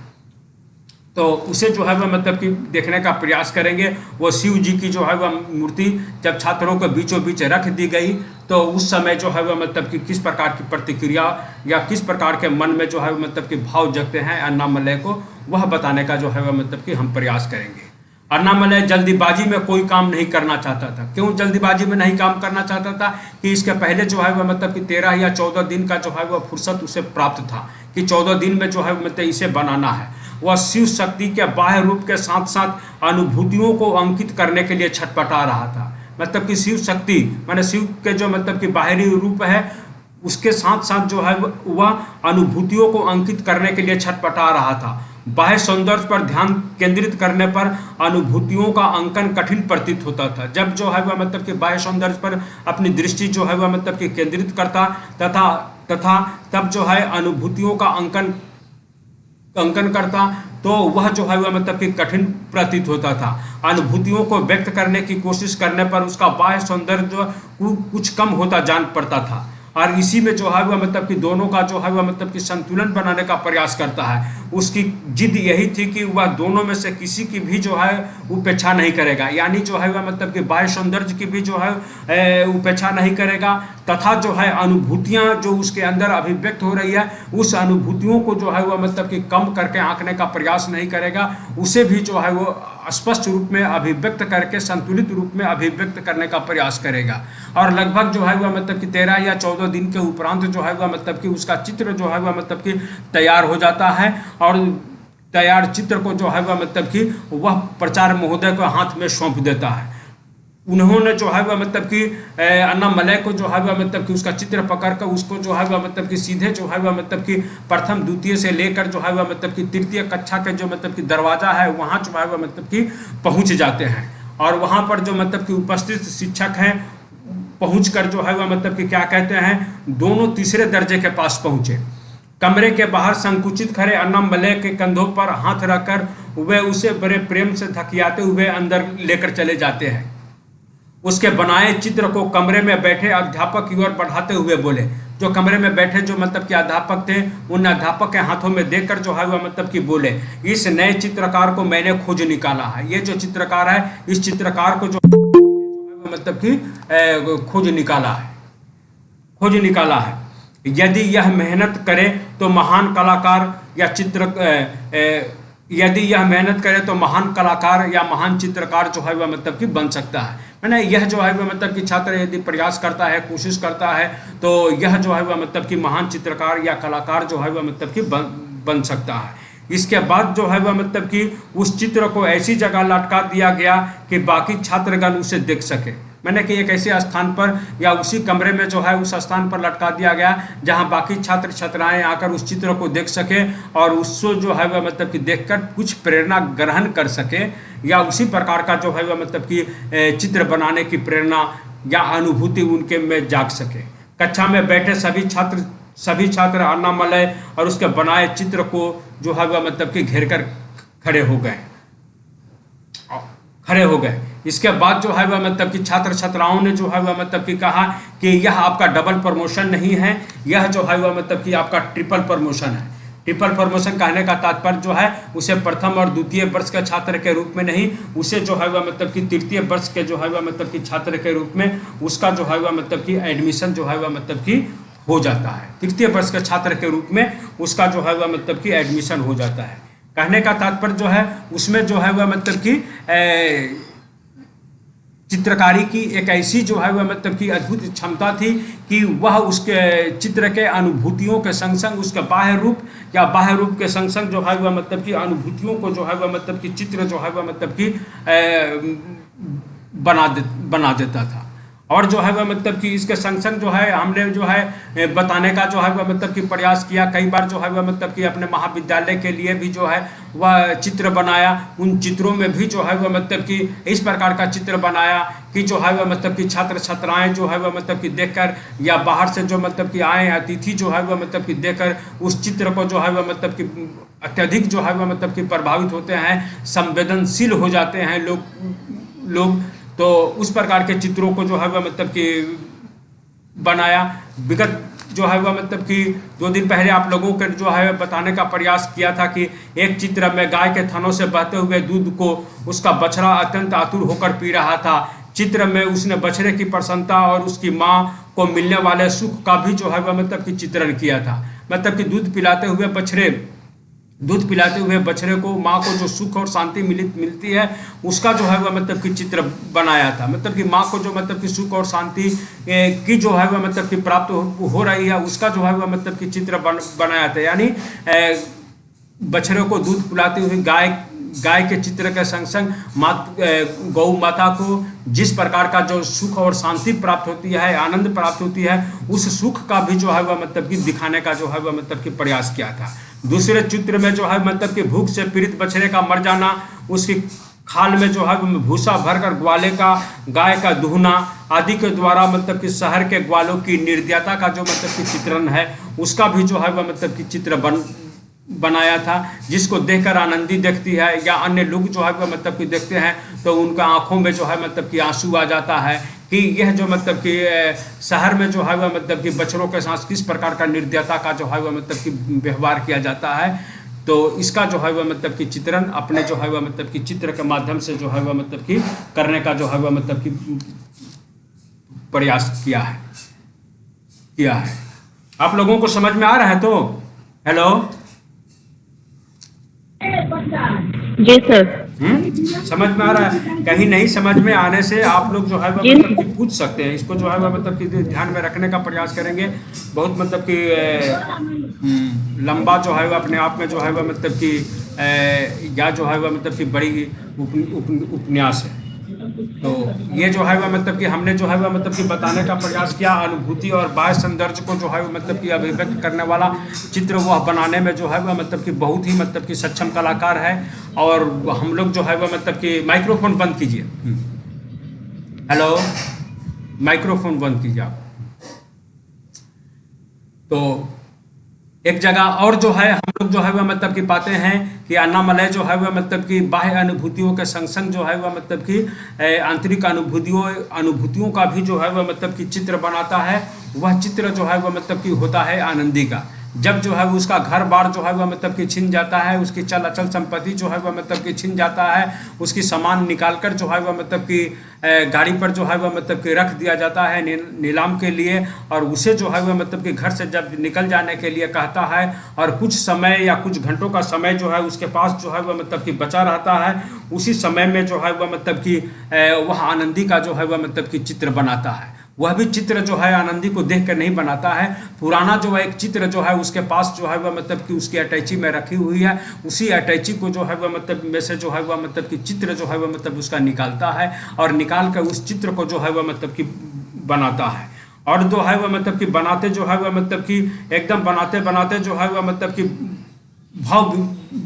तो उसे जो है वह मतलब कि देखने का प्रयास करेंगे। वो शिव जी की जो है वह मूर्ति जब छात्रों के बीचों बीच रख दी गई, तो उस समय जो है वह मतलब कि किस प्रकार की प्रतिक्रिया या किस प्रकार के मन में जो है मतलब कि भाव जगते हैं अन्नामलय को, वह बताने का जो है वह मतलब कि हम प्रयास करेंगे। अन्नामलय जल्दीबाजी में कोई काम नहीं करना चाहता था। क्यों जल्दीबाजी में नहीं काम करना चाहता था? कि इसके पहले जो है वह मतलब कि 13 या 14 दिन का जो है वह फुर्सत उसे प्राप्त था, कि 14 दिन में जो है मतलब इसे बनाना है। वह शिव शक्ति के बाह्य रूप के साथ साथ अनुभूतियों को अंकित करने के लिए छटपटा रहा था। मतलब कि शिव शक्ति माने शिव के जो मतलब कि बाहरी रूप है उसके साथ साथ जो है वह अनुभूतियों को अंकित करने के लिए छटपटा रहा था। बाह्य सौंदर्य पर ध्यान केंद्रित करने पर अनुभूतियों का अंकन कठिन प्रतीत होता था। जब जो है वह मतलब कि बाह्य सौंदर्य पर अपनी दृष्टि जो है वह मतलब कि केंद्रित करता तथा तब जो है अनुभूतियों का अंकन करता तो वह जो है वह मतलब कि कठिन प्रतीत होता था। अनुभूतियों को व्यक्त करने की कोशिश करने पर उसका बाह्य सौंदर्य जो कुछ कम होता जान पड़ता था और इसी में जो है वह मतलब कि दोनों का जो है वह मतलब कि संतुलन बनाने का प्रयास करता है। उसकी जिद यही थी कि वह दोनों में से किसी की भी जो है उपेक्षा नहीं करेगा, यानी जो है वह मतलब कि बाह्य सौंदर्य की भी जो है उपेक्षा नहीं करेगा तथा जो है अनुभूतियां जो उसके अंदर अभिव्यक्त हो रही है उस अनुभूतियों को जो है वह मतलब कि कम करके आंकने का प्रयास नहीं करेगा, उसे भी जो है वो स्पष्ट रूप में अभिव्यक्त करके संतुलित रूप में अभिव्यक्त करने का प्रयास करेगा। और लगभग जो है वह मतलब कि 13 या 14 दिन के उपरांत जो है वह मतलब कि उसका चित्र जो है वह मतलब कि तैयार हो जाता है और तैयार चित्र को जो है वह मतलब कि वह प्राचार्य महोदय को हाथ में सौंप देता है। उन्होंने जो है वह मतलब कि अन्नामलय को जो है वह मतलब कि उसका चित्र पकड़ कर उसको जो है वह मतलब कि सीधे जो है वह मतलब कि प्रथम द्वितीय से लेकर जो है वह मतलब कि तृतीय कक्षा के जो मतलब कि दरवाजा है वहाँ जो है वह मतलब कि पहुँच जाते हैं और वहाँ पर जो मतलब कि उपस्थित शिक्षक हैं पहुँच कर जो है वह मतलब कि क्या कहते हैं दोनों तीसरे दर्जे के पास पहुँचे। कमरे के बाहर संकुचित खड़े अन्नामलय के कंधों पर हाथ रखकर वे उसे बड़े प्रेम से धकियाते हुए अंदर लेकर चले जाते हैं। उसके बनाए चित्र को कमरे में बैठे अध्यापक की ओर बढ़ाते हुए बोले। जो कमरे में बैठे जो मतलब कि अध्यापक थे उन अध्यापक के हाथों में देखकर जो है वह मतलब कि बोले, इस नए चित्रकार को मैंने खोज निकाला है। ये जो चित्रकार है इस चित्रकार को जो है मतलब कि खोज निकाला है। यदि यह मेहनत करे तो महान कलाकार या महान चित्रकार जो है वह मतलब कि बन सकता है। मैंने यह जो है वह मतलब कि छात्र यदि प्रयास करता है कोशिश करता है तो यह जो है वह मतलब कि महान चित्रकार या कलाकार जो है वह मतलब कि बन सकता है। इसके बाद जो है वह मतलब कि उस चित्र को ऐसी जगह लटका दिया गया कि बाकी छात्रगण उसे देख सके। मैंने कि एक ऐसे स्थान पर या उसी कमरे में जो है उस स्थान पर लटका दिया गया जहां बाकी छात्र छात्राएं आकर उस चित्र को देख सके और उसको जो है वह मतलब कि देखकर कुछ प्रेरणा ग्रहण कर सके या उसी प्रकार का जो है वह मतलब कि चित्र बनाने की प्रेरणा या अनुभूति उनके में जाग सके। कक्षा में बैठे सभी छात्र अन्नामलय और उसके बनाए चित्र को जो है वह मतलब कि घेर कर खड़े हो गए। इसके बाद जो है वह मतलब कि छात्र छात्राओं ने जो है वह मतलब कि कहा कि यह आपका डबल प्रमोशन नहीं है, यह जो है वह मतलब कि आपका ट्रिपल प्रमोशन है। ट्रिपल प्रमोशन कहने का तात्पर्य जो है उसे प्रथम और द्वितीय वर्ष के छात्र के रूप में नहीं, उसे जो है वह मतलब कि तृतीय वर्ष के जो है वह मतलब कि छात्र के रूप में उसका जो है वह मतलब कि एडमिशन जो है वह मतलब कि हो जाता है। तृतीय वर्ष के छात्र के रूप में उसका जो है वह मतलब कि एडमिशन हो जाता है। कहने का तात्पर्य जो है उसमें जो है वह मतलब कि चित्रकारी की एक ऐसी जो है वह मतलब कि अद्भुत क्षमता थी कि वह उसके चित्र के अनुभूतियों के संग संग उसके बाह्य रूप के संग संग जो है वह मतलब कि अनुभूतियों को जो है वह मतलब कि चित्र जो है वह मतलब कि बना देता था। और जो है वह मतलब कि इसके संग संग जो है हमने जो है बताने का जो है वह मतलब कि प्रयास किया। कई बार जो है वह मतलब कि अपने महाविद्यालय के लिए भी जो है वह चित्र बनाया। उन चित्रों में भी जो है वह मतलब कि इस प्रकार का चित्र बनाया कि जो है वह मतलब कि छात्र छात्राएं जो है वह मतलब कि देखकर या बाहर से जो मतलब कि आए अतिथि जो है वह मतलब कि देखकर उस चित्र को जो है वह मतलब कि अत्यधिक जो है वह मतलब कि प्रभावित होते हैं, संवेदनशील हो जाते हैं लोग। तो उस प्रकार के चित्रों को जो है वह मतलब कि बनाया। विगत जो है वह मतलब कि 2 दिन पहले आप लोगों के जो है बताने का प्रयास किया था कि एक चित्र में गाय के थनों से बहते हुए दूध को उसका बछड़ा अत्यंत आतुर होकर पी रहा था। चित्र में उसने बछड़े की प्रसन्नता और उसकी माँ को मिलने वाले सुख का भी जो है वह मतलब कि चित्रण किया था। मतलब कि दूध पिलाते हुए बछड़े दूध पिलाते हुए बछड़े को, माँ को जो सुख और शांति मिलती है उसका जो है वह मतलब कि चित्र बनाया था। मतलब कि माँ को जो मतलब कि सुख और शांति की जो है वह मतलब कि प्राप्त हो रही है उसका जो है वह मतलब कि चित्र बनाया था। यानी बछड़े को दूध पिलाते हुए गाय के चित्र के संग संग गौ माता को जिस प्रकार का जो सुख और शांति प्राप्त होती है, आनंद प्राप्त होती है, उस सुख का भी जो है वह मतलब कि दिखाने का जो है वह मतलब कि प्रयास किया था। दूसरे चित्र में जो है मतलब कि भूख से पीड़ित बछड़े का मर जाना, उसकी खाल में जो है भूसा भरकर ग्वाले का, गाय का दुहना आदि के द्वारा मतलब कि शहर के ग्वालों की निर्दयता का जो मतलब कि चित्रण है उसका भी जो है वह मतलब कि चित्र बनाया था, जिसको देखकर आनंदी देखती है या अन्य लोग जो है वह मतलब कि देखते हैं तो उनका आंखों में जो है मतलब कि आंसू आ जाता है कि यह जो मतलब कि शहर में जो है वह मतलब कि बछड़ों के साथ किस प्रकार का निर्दयता का जो है वह मतलब कि व्यवहार किया जाता है। तो इसका जो है वह मतलब कि चित्रण अपने जो है वह मतलब कि चित्र के माध्यम से जो है वह मतलब कि करने का जो है वह मतलब कि प्रयास किया है। आप लोगों को समझ में आ रहा है? तो हेलो जी सर। समझ में आ रहा है? कहीं नहीं समझ में आने से आप लोग जो है वह मतलब कि पूछ सकते हैं। इसको जो है वह मतलब कि ध्यान में रखने का प्रयास करेंगे। बहुत मतलब कि लंबा जो है वह अपने आप में जो है वह मतलब कि या जो है वह मतलब कि बड़ी उपन्यास है। तो ये जो है वह मतलब कि हमने जो है वह मतलब कि बताने का प्रयास किया। अनुभूति और बाह्य सौंदर्य को जो है वह मतलब कि अभिव्यक्त करने वाला चित्र वह बनाने में जो है वह मतलब कि बहुत ही मतलब कि सक्षम कलाकार है। और हम लोग जो है वह मतलब कि माइक्रोफोन बंद कीजिए। हेलो, माइक्रोफोन बंद कीजिए आप। तो एक जगह और जो है हम लोग जो है वह मतलब कि पाते हैं कि अन्नामलय जो है वह मतलब कि बाह्य अनुभूतियों के संग संग जो है वह मतलब कि आंतरिक अनुभूतियों का भी जो है वह मतलब कि चित्र बनाता है। वह चित्र जो है वह मतलब कि होता है आनंदी का। जब जो है उसका घर बार जो है वह मतलब कि छिन जाता है, उसकी चल अचल संपत्ति जो है वह मतलब कि छिन जाता है, उसकी सामान निकाल कर जो है वह मतलब कि गाड़ी पर जो है वह मतलब कि रख दिया जाता है नीलाम के लिए। और उसे जो है वह मतलब कि घर से जब निकल जाने के लिए कहता है और कुछ समय या कुछ घंटों का समय जो है उसके पास जो है वह मतलब कि बचा रहता है, उसी समय में जो है वह मतलब कि वह आनंदी का जो है वह मतलब कि चित्र बनाता है। वह भी चित्र जो है आनंदी को देख कर नहीं बनाता है। पुराना जो है एक चित्र जो है उसके पास जो है वह मतलब कि उसकी अटैची में रखी हुई है, उसी अटैची को जो है वह मतलब में से जो है वह मतलब कि चित्र जो है वह मतलब उसका निकालता है और निकाल कर उस चित्र को जो है वह मतलब कि बनाता है। और जो है वह मतलब कि बनाते जो है वह मतलब कि एकदम बनाते बनाते जो है वह मतलब कि भाव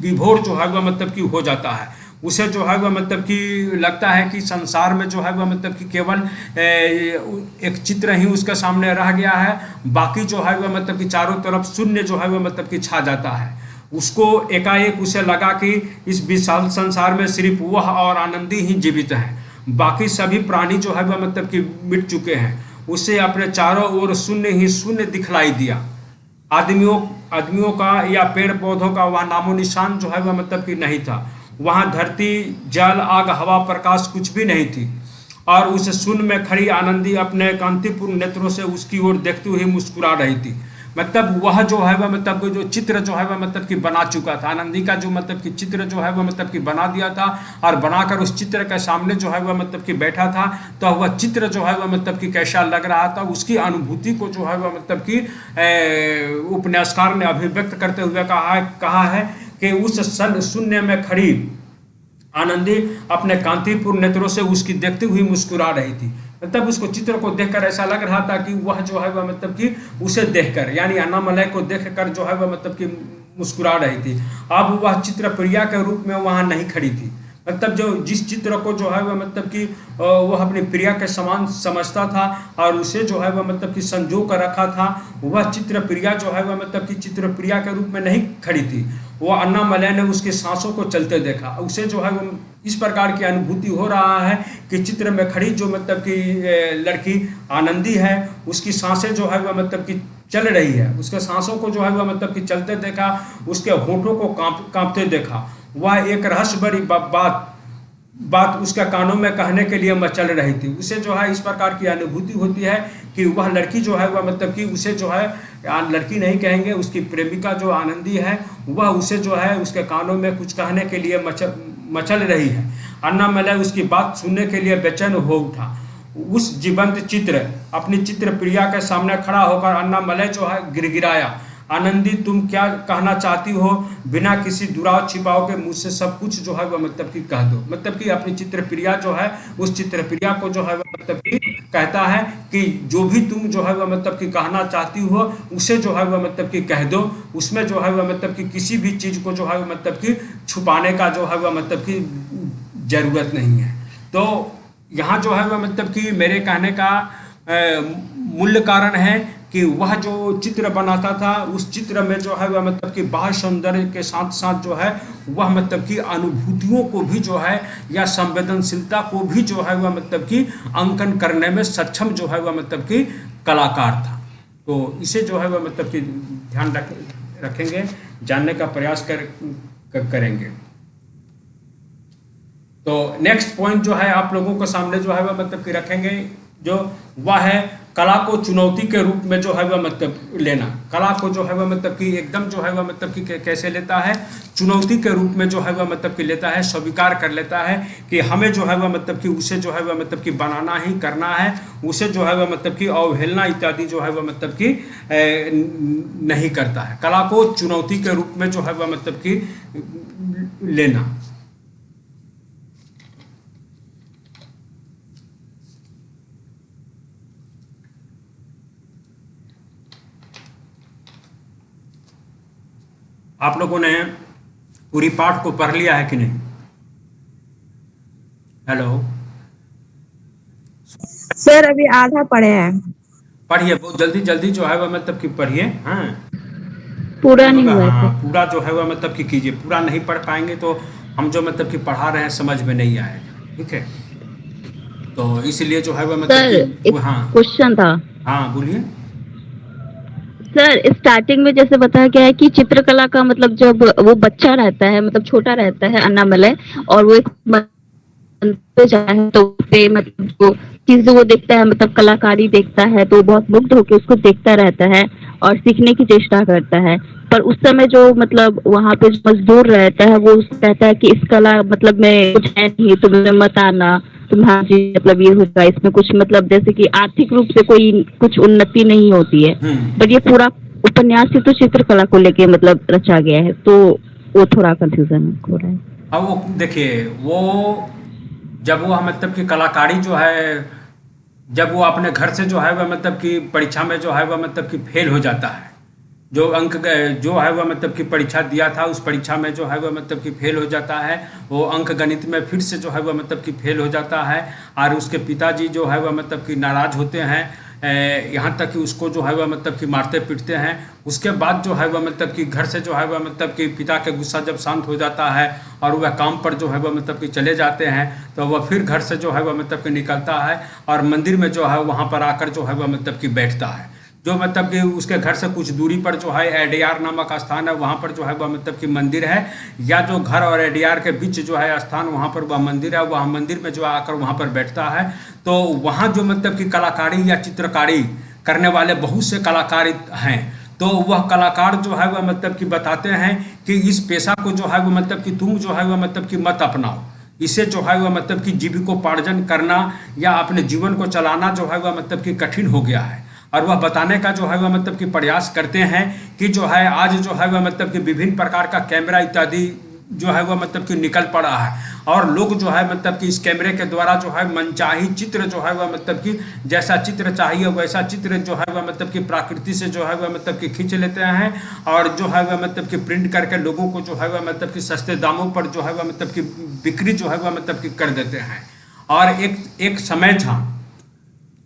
विभोर जो है वह मतलब कि हो जाता है। उसे जो है वह मतलब कि लगता है कि संसार में जो है वह मतलब कि केवल एक चित्र ही उसके सामने रह गया है, बाकी जो है वह मतलब कि चारों तरफ शून्य जो है वह मतलब कि छा जाता है। उसको एकाएक उसे लगा कि इस विशाल संसार में सिर्फ वह और आनंदी ही जीवित है, बाकी सभी प्राणी जो है वह मतलब कि मिट चुके हैं। उसे अपने चारों ओर शून्य ही शून्य दिखलाई दिया। आदमियों का या पेड़ पौधों का वह नामो निशान जो है वह मतलब कि नहीं था। वहाँ धरती, जल, आग, हवा, प्रकाश कुछ भी नहीं थी। और उस शून्य में खड़ी आनंदी अपने कांतिपूर्ण नेत्रों से उसकी ओर देखती हुई मुस्कुरा रही थी। मतलब वह जो है वह मतलब जो चित्र जो है वह मतलब कि बना चुका था। आनंदी का जो मतलब कि चित्र जो है वह मतलब कि बना दिया था और बनाकर उस चित्र के सामने जो है वह मतलब कि बैठा था। तो वह चित्र जो है वह मतलब कि कैसा लग रहा था, उसकी अनुभूति को जो है वह मतलब कि उपन्यासकार ने अभिव्यक्त करते हुए कहा है कि उस शून्य में खड़ी आनंदी अपने कांतिपूर्ण नेत्रों से उसकी देखती हुई मुस्कुरा रही थी। मतलब उसको चित्र को देखकर ऐसा लग रहा था कि वह जो है वह मतलब कि उसे देखकर, यानी अन्नामलय को देखकर जो है वह मतलब कि मुस्कुरा रही थी। अब वह चित्र प्रिया के रूप में वहां नहीं खड़ी थी। मतलब जो जिस चित्र को जो है वह मतलब कि वह अपनी प्रिया के समान समझता था और उसे जो है वह मतलब कि संजो कर रखा था, वह चित्र प्रिया जो है वह मतलब कि चित्र प्रिया के रूप में नहीं खड़ी थी। वह अन्नामलय ने उसके सांसों को चलते देखा। उसे जो है वो इस प्रकार की अनुभूति हो रहा है कि चित्र में खड़ी जो मतलब कि लड़की आनंदी है, उसकी सांसें जो है वह मतलब कि चल रही है। उसके सांसों को जो है वह मतलब कि चलते देखा, उसके होठों को कांपते देखा। वह एक रहस्य भरी बात उसके कानों में कहने के लिए मचल रही थी। उसे जो है इस प्रकार की अनुभूति होती है कि वह लड़की जो है वह मतलब कि उसे जो है या लड़की नहीं कहेंगे, उसकी प्रेमिका जो आनंदी है वह उसे जो है उसके कानों में कुछ कहने के लिए मचल रही है। अन्नामलय उसकी बात सुनने के लिए बेचैन हो उठा। उस जीवंत चित्र अपनी चित्र प्रिया के सामने खड़ा होकर अन्नामलय जो है गिड़गिड़ाया, आनंदी तुम क्या कहना चाहती हो, बिना किसी दुराव छिपाव के मुझसे सब कुछ जो है वह मतलब कि कह दो। मतलब कि अपनी चित्र प्रिया जो है उस चित्र प्रिया को जो है वह मतलब कि कहता है कि जो भी तुम जो है वह मतलब कि कहना चाहती हो उसे जो है वह मतलब कि कह दो, उसमें जो है वह मतलब कि किसी भी चीज़ को जो है वह मतलब कि छुपाने का जो है वह मतलब कि ज़रूरत नहीं है। तो यहाँ जो है वह मतलब कि मेरे कहने का मूल्य कारण है कि वह जो चित्र बनाता था उस चित्र में जो है वह मतलब कि बाह्य सौंदर्य के साथ साथ जो है वह मतलब कि अनुभूतियों को भी जो है या संवेदनशीलता को भी जो है वह मतलब कि अंकन करने में सक्षम जो है वह मतलब कि कलाकार था। तो इसे जो है वह मतलब कि ध्यान रखेंगे, जानने का प्रयास करेंगे। तो नेक्स्ट पॉइंट जो है आप लोगों के सामने जो है वह मतलब कि रखेंगे, जो वह है कला को चुनौती के रूप में जो है वह मतलब लेना। कला को जो है वह मतलब कि एकदम जो है वह मतलब कि कैसे लेता है, चुनौती के रूप में जो है वह मतलब कि लेता है, स्वीकार कर लेता है कि हमें जो है वह मतलब कि उसे जो है वह मतलब कि बनाना ही करना है, उसे जो है वह मतलब कि अवहेलना इत्यादि जो है वह मतलब कि नहीं करता है। कला को चुनौती के रूप में जो है वह मतलब कि लेना। आप लोगों ने पूरी पाठ को पढ़ लिया है कि नहीं? हेलो सर अभी आधा पढ़े हैं। पढ़िए, बहुत जल्दी जल्दी जो है वह मतलब कि पढ़िए। हाँ पूरा नहीं हुआ है हाँ, सर। पूरा जो है वह मतलब कि कीजिए। पूरा नहीं पढ़ पाएंगे तो हम जो मतलब कि पढ़ा रहे हैं समझ में नहीं आएगा, ठीक है? तो इसलिए जो है वह मतलब सर कि एक हाँ क्वेश्चन था। हाँ बोलिए। सर स्टार्टिंग में जैसे बताया गया है कि चित्रकला का मतलब जब वो बच्चा रहता है, मतलब छोटा रहता है अन्नामलय, और वो एक पे जाता है तो पे मतलब जो चीज वो देखता है, मतलब कलाकारी देखता है, तो बहुत मुग्ध होकर उसको देखता रहता है और सीखने की चेष्टा करता है। पर उस समय जो मतलब वहाँ पे जो मजदूर रहता है वो कहता है कि इस कला मतलब में कुछ है नहीं, तुम्हें मत आना, तुम्हारा जी मतलब ये होगा, इसमें कुछ मतलब जैसे कि आर्थिक रूप से कोई कुछ उन्नति नहीं होती है। बट ये पूरा उपन्यास ही तो चित्रकला को लेके मतलब रचा गया है, तो वो थोड़ा कंफ्यूजन हो रहा है। अब वो देखिए, वो जब वो मतलब कि कलाकारी जो है, जब वो अपने घर से जो है वह मतलब कि परीक्षा में जो है वह मतलब कि फेल हो जाता है, जो अंक जो है वह मतलब कि परीक्षा दिया था उस परीक्षा में जो है वह मतलब कि फेल हो जाता है, वो अंक गणित में फिर से जो है वह मतलब कि फेल हो जाता है, और उसके पिताजी जो है वह मतलब कि नाराज़ होते हैं, यहाँ तक कि उसको जो है वह मतलब कि मारते पीटते हैं। उसके बाद जो है वह मतलब कि घर से जो है वह मतलब कि पिता के गुस्सा जब शांत हो जाता है और वह काम पर जो है वह मतलब कि चले जाते हैं, तो वह फिर घर से जो है वह मतलब कि निकलता है और मंदिर में जो है वहाँ पर आकर जो है वह मतलब कि बैठता है। जो मतलब कि उसके घर से कुछ दूरी पर जो है एडियार नामक स्थान है, वहाँ पर जो है वह मतलब कि मंदिर है, या जो घर और एडियार के बीच जो है स्थान, वहाँ पर वह मंदिर है, वह मंदिर में जो आकर वहाँ पर बैठता है। तो वहाँ जो मतलब कि कलाकारी या चित्रकारी करने वाले बहुत से कलाकार हैं, तो वह कलाकार जो है वह मतलब कि बताते हैं कि इस पेशा को जो है वह मतलब कि तुम जो है वह मतलब कि मत अपनाओ, इसे जो है वह मतलब कि जीविकोपार्जन करना या अपने जीवन को चलाना जो है वह मतलब कि कठिन हो गया है। और वह बताने का जो है वह मतलब कि प्रयास करते हैं कि जो है आज जो है वह मतलब कि विभिन्न प्रकार का कैमरा इत्यादि जो है वह मतलब कि निकल पड़ा है, और लोग जो है मतलब कि इस कैमरे के द्वारा जो है मनचाही चित्र जो है वह मतलब कि जैसा चित्र चाहिए वैसा चित्र जो है वह मतलब कि प्रकृति से जो है वह मतलब कि खींच लेते हैं, और जो है वह मतलब कि प्रिंट करके लोगों को जो है वह मतलब कि सस्ते दामों पर जो है वह मतलब कि बिक्री जो है वह मतलब कि कर देते हैं। और एक समय था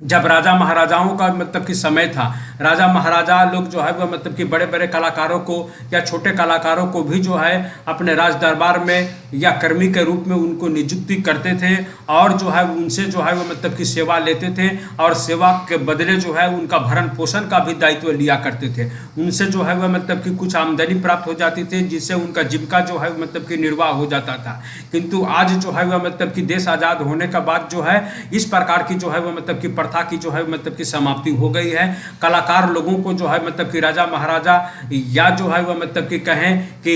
जब राजा महाराजाओं का मतलब कि समय था, राजा महाराजा लोग जो है वह मतलब कि बड़े बड़े कलाकारों को या छोटे कलाकारों को भी जो है अपने राज दरबार में या कर्मी के रूप में उनको नियुक्ति करते थे, और जो है उनसे जो है वह मतलब कि सेवा लेते थे, और सेवा के बदले जो है उनका भरण पोषण का भी दायित्व लिया करते थे। उनसे जो है वह मतलब कि कुछ आमदनी प्राप्त हो जाती थी, जिससे उनका जीविका जो है मतलब कि निर्वाह हो जाता था। किंतु आज जो है वह मतलब कि देश आज़ाद होने के बाद जो है इस प्रकार की जो है वह मतलब कि प्रथा की जो है मतलब कि समाप्ति हो गई है। कला कलाकार लोगों को जो है मतलब कि राजा महाराजा या जो है वह मतलब कि कहें कि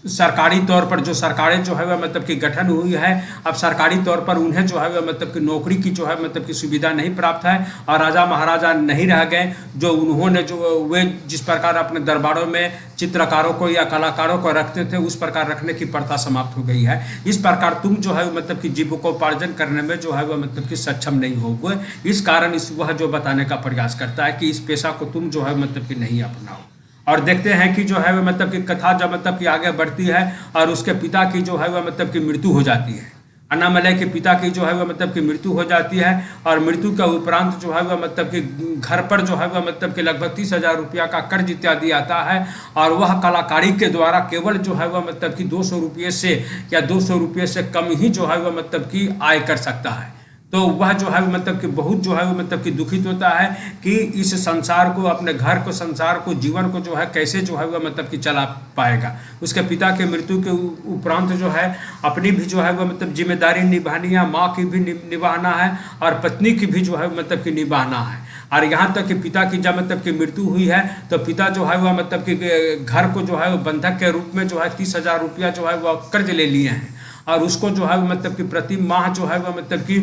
सरकारी तौर पर जो सरकारें जो है वह मतलब कि गठन हुई है, अब सरकारी तौर पर उन्हें जो है वह मतलब कि नौकरी की जो है मतलब कि सुविधा नहीं प्राप्त है और राजा महाराजा नहीं रह गए, जो उन्होंने जो वे जिस प्रकार अपने दरबारों में चित्रकारों को या कलाकारों को रखते थे उस प्रकार रखने की प्रथा समाप्त हो गई है। इस प्रकार तुम जो है मतलब कि जीविकोपार्जन करने में जो है वह मतलब कि सक्षम नहीं होगे। इस कारण वह जो बताने का प्रयास करता है कि इस पेशा को तुम जो है मतलब कि नहीं अपनाओ। और देखते हैं कि जो है वह मतलब कि कथा जब मतलब कि आगे बढ़ती है और उसके पिता की जो है वह मतलब कि मृत्यु हो जाती है। अन्नामलई के पिता की जो है वह मतलब कि मृत्यु हो जाती है और मृत्यु के उपरांत जो है वह मतलब कि घर पर जो है वह मतलब कि लगभग 30,000 रुपया का कर्ज इत्यादि आता है और वह कलाकारी के द्वारा केवल जो है वह मतलब कि 200 रुपये से या 200 रुपये से कम ही जो है वह मतलब कि आय कर सकता है। तो वह जो है मतलब कि बहुत जो है वो मतलब कि दुखित होता है कि इस संसार को, अपने घर को, संसार को, जीवन को जो है कैसे जो है वह मतलब कि चला पाएगा। उसके पिता के मृत्यु के उपरांत जो है अपनी भी जो है वह मतलब जिम्मेदारी निभानी है, माँ की भी निभाना है और पत्नी की भी जो है मतलब कि निभाना है। और यहाँ तक कि पिता की जब मतलब कि मृत्यु हुई है तो पिता जो है वह मतलब कि घर को जो है वो बंधक के रूप में जो है 30,000 रुपया जो है वह कर्ज ले लिए हैं और उसको जो है मतलब कि प्रति माह जो है वह मतलब कि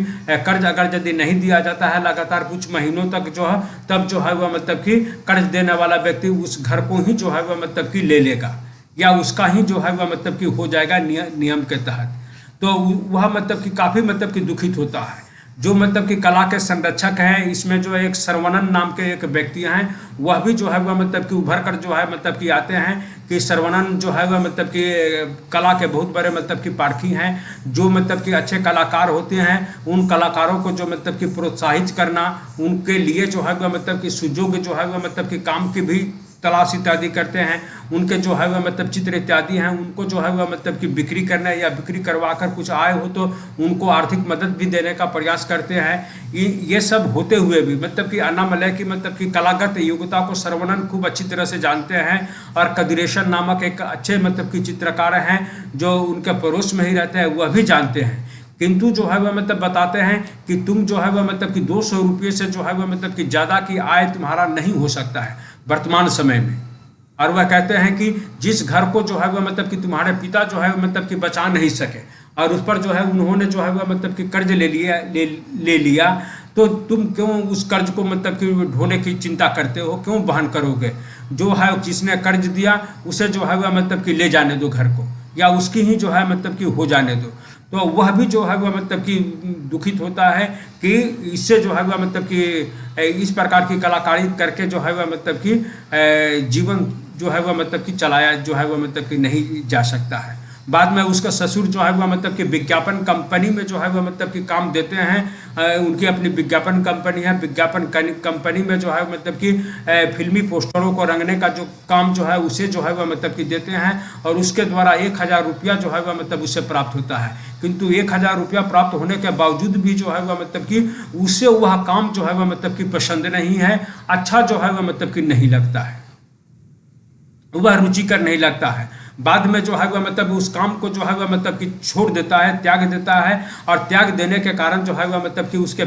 कर्ज अगर यदि नहीं दिया जाता है लगातार कुछ महीनों तक जो है तब जो है वह मतलब कि कर्ज देने वाला व्यक्ति उस घर को ही जो है वह मतलब कि ले लेगा या उसका ही जो है वह मतलब कि हो जाएगा नियम के तहत। तो वह मतलब कि काफ़ी मतलब कि दुखित होता है। जो मतलब कि कला के संरक्षक हैं इसमें जो एक सरवणन नाम के एक व्यक्ति हैं वह भी जो है वह मतलब कि उभर कर जो है मतलब कि आते हैं कि सरवणन जो है वह मतलब कि कला के बहुत बड़े मतलब कि पारखी हैं। जो मतलब कि अच्छे कलाकार होते हैं उन कलाकारों को जो मतलब कि प्रोत्साहित करना, उनके लिए जो है वह मतलब कि सुजोग जो है वह मतलब कि काम की भी तलाश इत्यादि करते हैं। उनके जो है वह मतलब चित्र इत्यादि हैं उनको जो है वह मतलब कि बिक्री करना या बिक्री करवा कर कुछ आय हो तो उनको आर्थिक मदद भी देने का प्रयास करते हैं। ये सब होते हुए भी मतलब कि अन्नामलई की मतलब कि कलागत योग्यता को सरवणन खूब अच्छी तरह से जानते हैं और कदिरेशन नामक एक अच्छे मतलब कि चित्रकार हैं जो उनके पड़ोस में ही रहते हैं, वह भी जानते हैं। किंतु जो है वह मतलब बताते हैं कि तुम जो है वह मतलब कि 200 रुपये से जो है वह मतलब कि ज़्यादा की आय तुम्हारा नहीं हो सकता है वर्तमान समय में। और वह कहते हैं कि जिस घर को जो है वह मतलब कि तुम्हारे पिता जो है मतलब कि बचा नहीं सके और उस पर जो है उन्होंने जो है वह मतलब कि कर्ज ले लिया तो तुम क्यों उस कर्ज को मतलब कि ढोने की चिंता करते हो, क्यों वहन करोगे। जो है जिसने कर्ज दिया उसे जो है वह मतलब कि ले जाने दो घर को या उसकी ही जो है मतलब कि हो जाने दो। तो वह भी जो है वह मतलब कि दुखित होता है कि इससे जो है वह मतलब कि इस प्रकार की कलाकारी करके जो है वह मतलब कि जीवन जो है वह मतलब कि चलाया जो है वह मतलब कि नहीं जा सकता है। बाद में उसका ससुर जो है वह मतलब कि विज्ञापन कंपनी में जो है वह मतलब कि काम देते हैं। उनकी अपनी विज्ञापन कंपनी है। विज्ञापन कंपनी में जो है मतलब कि फिल्मी पोस्टरों को रंगने का जो काम जो है उसे जो है वह मतलब कि देते हैं और उसके द्वारा 1,000 रुपया जो है वह मतलब उससे प्राप्त होता है। किंतु 1,000 रुपया प्राप्त होने के बावजूद भी जो है वह मतलब कि उसे वह काम जो है वह मतलब कि पसंद नहीं है, अच्छा जो है वह मतलब कि नहीं लगता है, वह रुचिकर नहीं लगता है। बाद में जो है वह मतलब उस काम को जो है वह मतलब कि छोड़ देता है, त्याग देता है और त्याग देने के कारण जो है वह मतलब कि उसके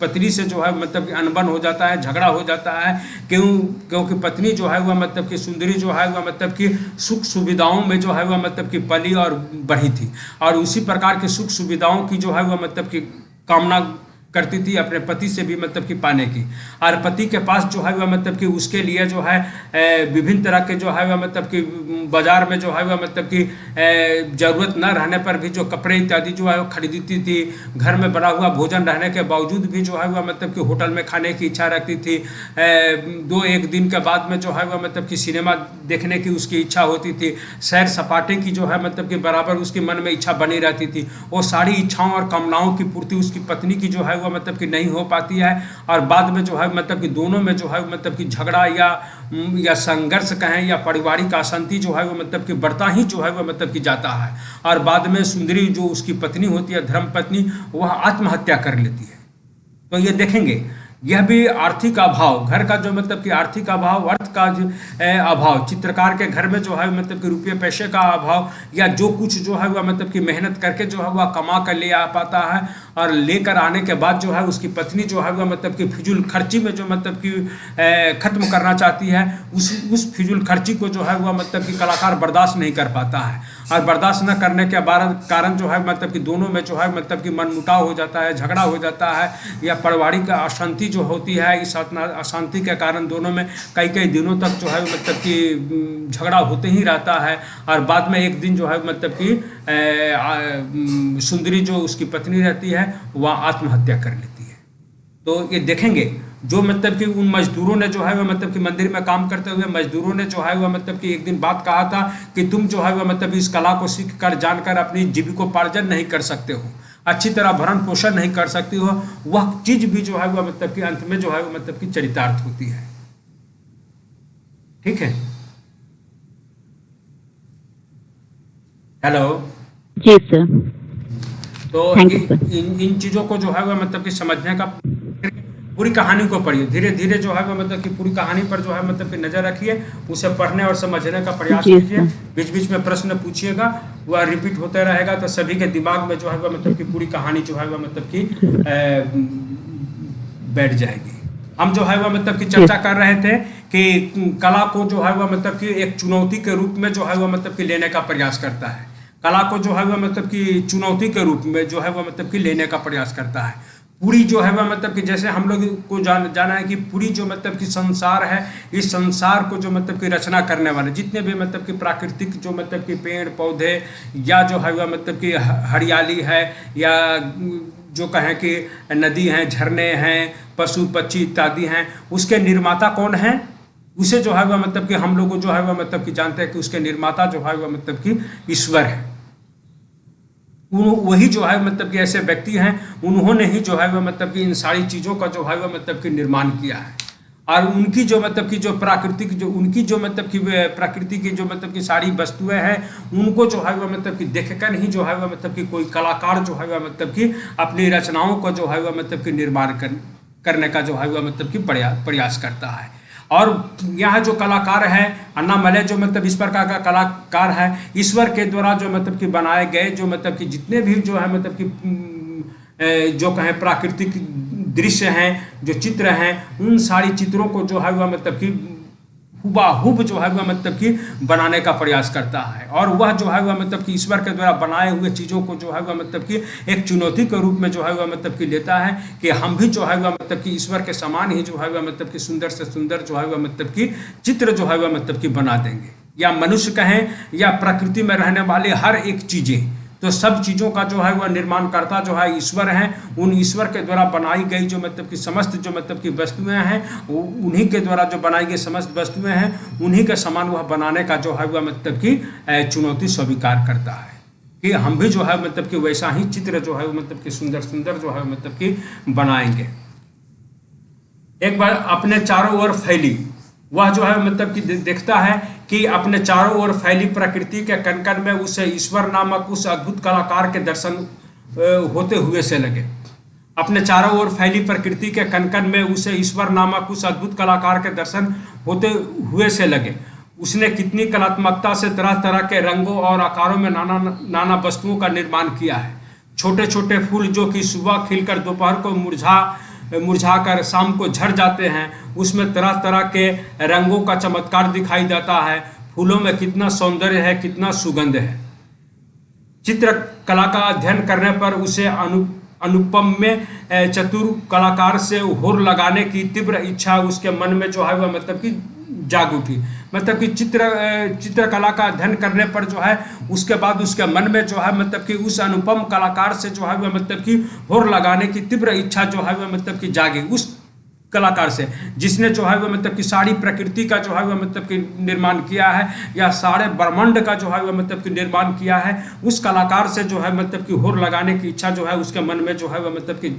पत्नी से जो है मतलब कि अनबन हो जाता है, झगड़ा हो जाता है। क्योंकि पत्नी जो है वह मतलब कि सुंदरी जो है वह मतलब कि सुख सुविधाओं में जो है वह मतलब कि पली और बढ़ी थी और उसी प्रकार की सुख सुविधाओं की जो है वह मतलब कि कामना करती थी अपने पति से भी मतलब कि पाने की। और पति के पास जो है वह मतलब कि उसके लिए जो है विभिन्न तरह के जो है वह मतलब कि बाजार में जो है वह मतलब कि ज़रूरत न रहने पर भी जो कपड़े इत्यादि जो है वो खरीदती थी। घर में बना हुआ भोजन रहने के बावजूद भी जो है वह मतलब कि होटल में खाने की इच्छा रखती थी। 2-1 दिन के बाद में जो है वह मतलब कि सिनेमा देखने की उसकी इच्छा होती थी। सैर सपाटे की जो है मतलब कि बराबर उसके मन में इच्छा बनी रहती थी। वो सारी इच्छाओं और कामनाओं की पूर्ति उसकी पत्नी की जो है वह मतलब कि नहीं हो पाती है और बाद में जो है मतलब कि दोनों में जो है मतलब कि झगड़ा या संघर्ष कहें या पारिवारिक अशांति जो है वो मतलब कि बढ़ता ही जो है वह मतलब कि जाता है। और बाद में सुंदरी जो उसकी पत्नी होती है, धर्म पत्नी, वह आत्महत्या कर लेती है। तो ये देखेंगे यह भी आर्थिक अभाव, घर का जो मतलब कि आर्थिक अभाव, अर्थ का जो अभाव, चित्रकार के घर में जो है मतलब कि रुपये पैसे का अभाव, या जो कुछ जो है वह मतलब कि मेहनत करके जो है वह कमा कर ले आ पाता है, और लेकर आने के बाद जो है उसकी पत्नी जो है वह मतलब कि फिजूल खर्ची में जो मतलब कि ख़त्म करना चाहती है, उस फिजूल खर्ची को जो है वह मतलब कि कलाकार बर्दाश्त नहीं कर पाता है, और बर्दाश्त न करने के कारण जो है मतलब कि दोनों में जो है मतलब कि मनमुटाव हो जाता है, झगड़ा हो जाता है, या पारिवारिक अशांति जो होती है, इस अशांति के कारण दोनों में कई दिनों तक जो है मतलब कि झगड़ा होते ही रहता है, और बाद में एक दिन जो है मतलब कि सुंदरी जो उसकी पत्नी रहती है वह आत्महत्या कर लेती है। तो ये देखेंगे जो मतलब कि उन मजदूरों ने जो है वह मतलब कि मंदिर में काम करते हुए मजदूरों ने जो है वह मतलब कि एक दिन बात कहा था कि तुम जो है वह मतलब इस कला को सीख कर जानकर अपनी जीविकोपार्जन नहीं कर सकते हो, अच्छी तरह भरण पोषण नहीं कर सकती हो, वह चीज भी जो है वह मतलब कि अंत में जो है वह मतलब कि चरितार्थ होती है। ठीक है, हेलो जी सर, तो थैंक यू सर। इन चीज़ों को जो है वह मतलब कि समझने का, पूरी कहानी को पढ़िए, धीरे धीरे जो है वह मतलब कि पूरी कहानी पर जो है मतलब कि नज़र रखिए, उसे पढ़ने और समझने का प्रयास जी कीजिए, सर। बीच बीच में प्रश्न पूछिएगा, वह रिपीट होते रहेगा तो सभी के दिमाग में जो है वह मतलब कि पूरी कहानी जो है वह मतलब कि बैठ जाएगी। हम जो है वह मतलब कि चर्चा कर रहे थे कि कला को जो है वह मतलब कि एक चुनौती के रूप में जो है वह मतलब कि लेने का प्रयास करता है, कला को जो है वह मतलब कि चुनौती के रूप में जो है वह मतलब कि लेने का प्रयास करता है। पूरी जो है वह मतलब कि जैसे हम लोग को जाना है कि पूरी जो मतलब कि संसार है, इस संसार को जो मतलब कि रचना करने वाले जितने भी मतलब कि प्राकृतिक जो मतलब कि पेड़ पौधे या जो है वह मतलब कि हरियाली है, या जो कहें कि नदी हैं, झरने हैं, पशु पक्षी इत्यादि हैं, उसके निर्माता कौन है? उसे जो है वह मतलब कि हम लोग जो है वह मतलब कि जानते हैं कि उसके निर्माता जो है वह मतलब कि ईश्वर है। वही जो है मतलब कि ऐसे व्यक्ति हैं, उन्होंने ही जो है वह मतलब कि इन सारी चीज़ों का जो है वह मतलब कि निर्माण किया है, और उनकी जो मतलब कि जो प्राकृतिक जो उनकी जो मतलब कि प्रकृति की जो मतलब कि सारी वस्तुएं हैं, उनको जो है वह मतलब कि देखकर ही जो है वह मतलब कि कोई कलाकार जो है वह मतलब कि अपनी रचनाओं को जो है वह मतलब कि निर्माण करने का जो है वह मतलब कि प्रयास करता है। और यहाँ जो कलाकार है अन्नामलई जो मतलब इस प्रकार का कलाकार है, ईश्वर के द्वारा जो मतलब कि बनाए गए जो मतलब कि जितने भी जो है मतलब कि जो कहें प्राकृतिक दृश्य हैं, जो चित्र हैं, उन सारी चित्रों को जो है वह मतलब कि हुबहूब जो है वह मतलब कि बनाने का प्रयास करता है, और वह जो है वह मतलब कि ईश्वर के द्वारा बनाए हुए चीज़ों को जो है वह मतलब कि एक चुनौती के रूप में जो है वह मतलब कि लेता है कि हम भी जो है वह मतलब कि ईश्वर के समान ही जो है वह मतलब कि सुंदर से सुंदर जो है वह मतलब कि चित्र जो है वह मतलब कि बना देंगे, या मनुष्य कहें या प्रकृति में रहने वाले हर एक चीज़ें, तो सब चीज़ों का जो है वह निर्माणकर्ता जो है ईश्वर हैं। उन ईश्वर के द्वारा बनाई गई जो मतलब कि समस्त जो मतलब कि वस्तुएं हैं, उन्हीं के द्वारा जो बनाई गई समस्त वस्तुएं हैं, उन्हीं के समान वह बनाने का जो है वह मतलब कि चुनौती स्वीकार करता है कि हम भी जो है मतलब कि वैसा ही चित्र जो है मतलब कि सुंदर सुंदर जो है मतलब कि बनाएंगे। एक बार अपने चारों ओर फैली, वह जो है मतलब कि देखता है कि अपने चारों ओर फैली प्रकृति के कण-कण में उसे ईश्वर नामक उस अद्भुत कलाकार के दर्शन होते हुए से लगे। अपने चारों ओर फैली प्रकृति के कण-कण में उसे ईश्वर नामक उस अद्भुत कलाकार के दर्शन होते हुए से लगे। उसने कितनी कलात्मकता से तरह तरह के रंगों और आकारों में नाना वस्तुओं का निर्माण किया है। छोटे छोटे फूल जो कि सुबह खिलकर दोपहर को मुरझाकर शाम को झड़ जाते हैं, उसमें तरह तरह के रंगों का चमत्कार दिखाई देता है। फूलों में कितना सौंदर्य है, कितना सुगंध है। चित्र कला का अध्ययन करने पर उसे अनुपम में चतुर कलाकार से होड़ लगाने की तीव्र इच्छा उसके मन में जो है वह मतलब कि जाग उठी। मतलब कि चित्रकला का अध्ययन करने पर जो है उसके बाद उसके मन में जो है मतलब कि उस अनुपम कलाकार से जो है वह मतलब कि होड़ लगाने की तीव्र इच्छा जो है वह मतलब कि जागी उस कलाकार से, जिसने जो है वह मतलब कि सारी प्रकृति का जो है वह मतलब कि निर्माण किया है, या सारे ब्रह्मांड का जो है वह मतलब कि निर्माण किया है। उस कलाकार से जो है मतलब कि होड़ लगाने की इच्छा जो है उसके मन में जो है वह मतलब कि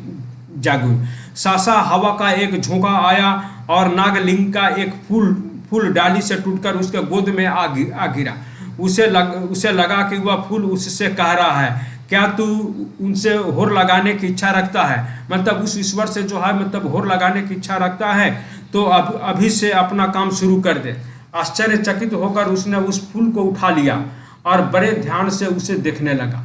जागी। सासा हवा का एक झोंका आया और नागलिंग का एक फूल डाली से टूटकर उसके गोद में आ गिरा। उसे लगा कि वह फूल उससे कह रहा है क्या तू उनसे होर लगाने की इच्छा रखता है, मतलब उस ईश्वर से जो है मतलब होर लगाने की इच्छा रखता है तो अभी से अपना काम शुरू कर दे। आश्चर्यचकित होकर उसने उस फूल को उठा लिया और बड़े ध्यान से उसे देखने लगा।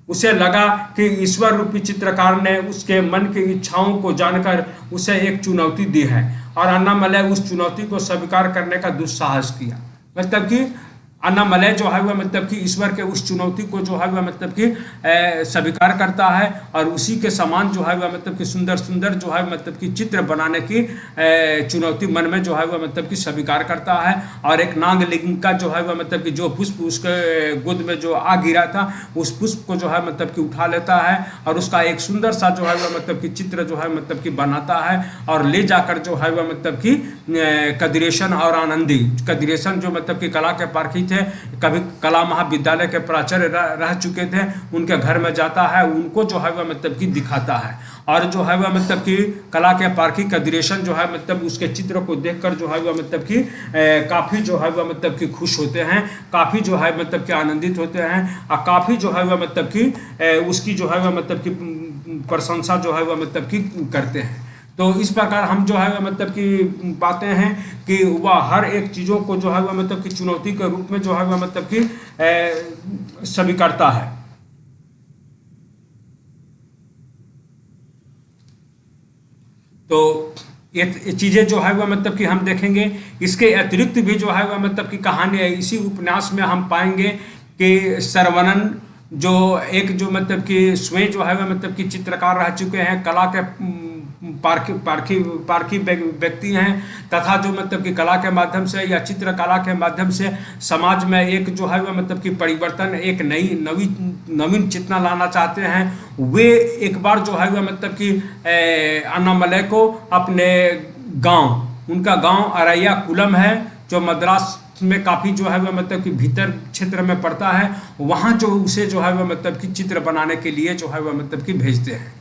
उसे लगा कि ईश्वर रूपी चित्रकार ने उसके मन की इच्छाओं को जानकर उसे एक चुनौती दी है और अन्नामलय उस चुनौती को स्वीकार करने का दुस्साहस किया। मतलब कि अन्नामलय जो है वह मतलब कि ईश्वर के उस चुनौती को जो है वह मतलब कि स्वीकार करता है और उसी के समान जो है वह मतलब कि सुंदर सुंदर जो है मतलब कि चित्र बनाने की चुनौती मन में जो है वह मतलब कि स्वीकार करता है। और एक नागलिंग का जो है वह मतलब कि जो पुष्प उसके गोद में जो आ गिरा था उस पुष्प को जो है मतलब कि उठा लेता है और उसका एक सुंदर सा जो है वह मतलब कि चित्र जो है मतलब कि बनाता है और ले जाकर जो है वह मतलब कि कदिरेशन और आनंदी, कदिरेशन जो मतलब कि कला के पारखी थे, कभी कला महाविद्यालय के प्राचार्य रह चुके थे, उनके घर में जाता है, उनको जो है वह मतलब कि दिखाता है और जो है वह मतलब कि कला के पारखी कदिरेशन जो है मतलब उसके चित्र को देखकर जो है वह मतलब कि काफ़ी जो है वह मतलब कि खुश होते हैं, काफ़ी जो है मतलब कि आनंदित होते हैं और काफ़ी जो है वह मतलब कि उसकी जो है वह मतलब कि प्रशंसा जो है वह मतलब कि करते हैं। तो इस प्रकार हम जो है मतलब कि पाते हैं कि वह हर एक चीज़ों को जो है वह मतलब कि चुनौती के रूप में जो है वह मतलब कि स्वीकारता है। तो ये चीज़ें जो है वह मतलब कि हम देखेंगे। इसके अतिरिक्त भी जो है वह मतलब कि कहानी है, इसी उपन्यास में हम पाएंगे कि सरवणन जो एक जो मतलब कि स्वयं जो है वह मतलब कि चित्रकार रह चुके हैं, कला के पारखी व्यक्ति हैं तथा जो मतलब कि कला के माध्यम से या चित्रकला के माध्यम से समाज में एक जो है वह मतलब कि परिवर्तन, एक नवीन चेतना लाना चाहते हैं। वे एक बार जो है वह मतलब कि अन्नामलय को अपने गांव, उनका गांव अरैया कुलम है जो मद्रास में काफ़ी जो है वह मतलब कि भीतर क्षेत्र में पड़ता है, वहाँ जो उसे जो है वह मतलब कि चित्र बनाने के लिए जो है वह मतलब कि भेजते हैं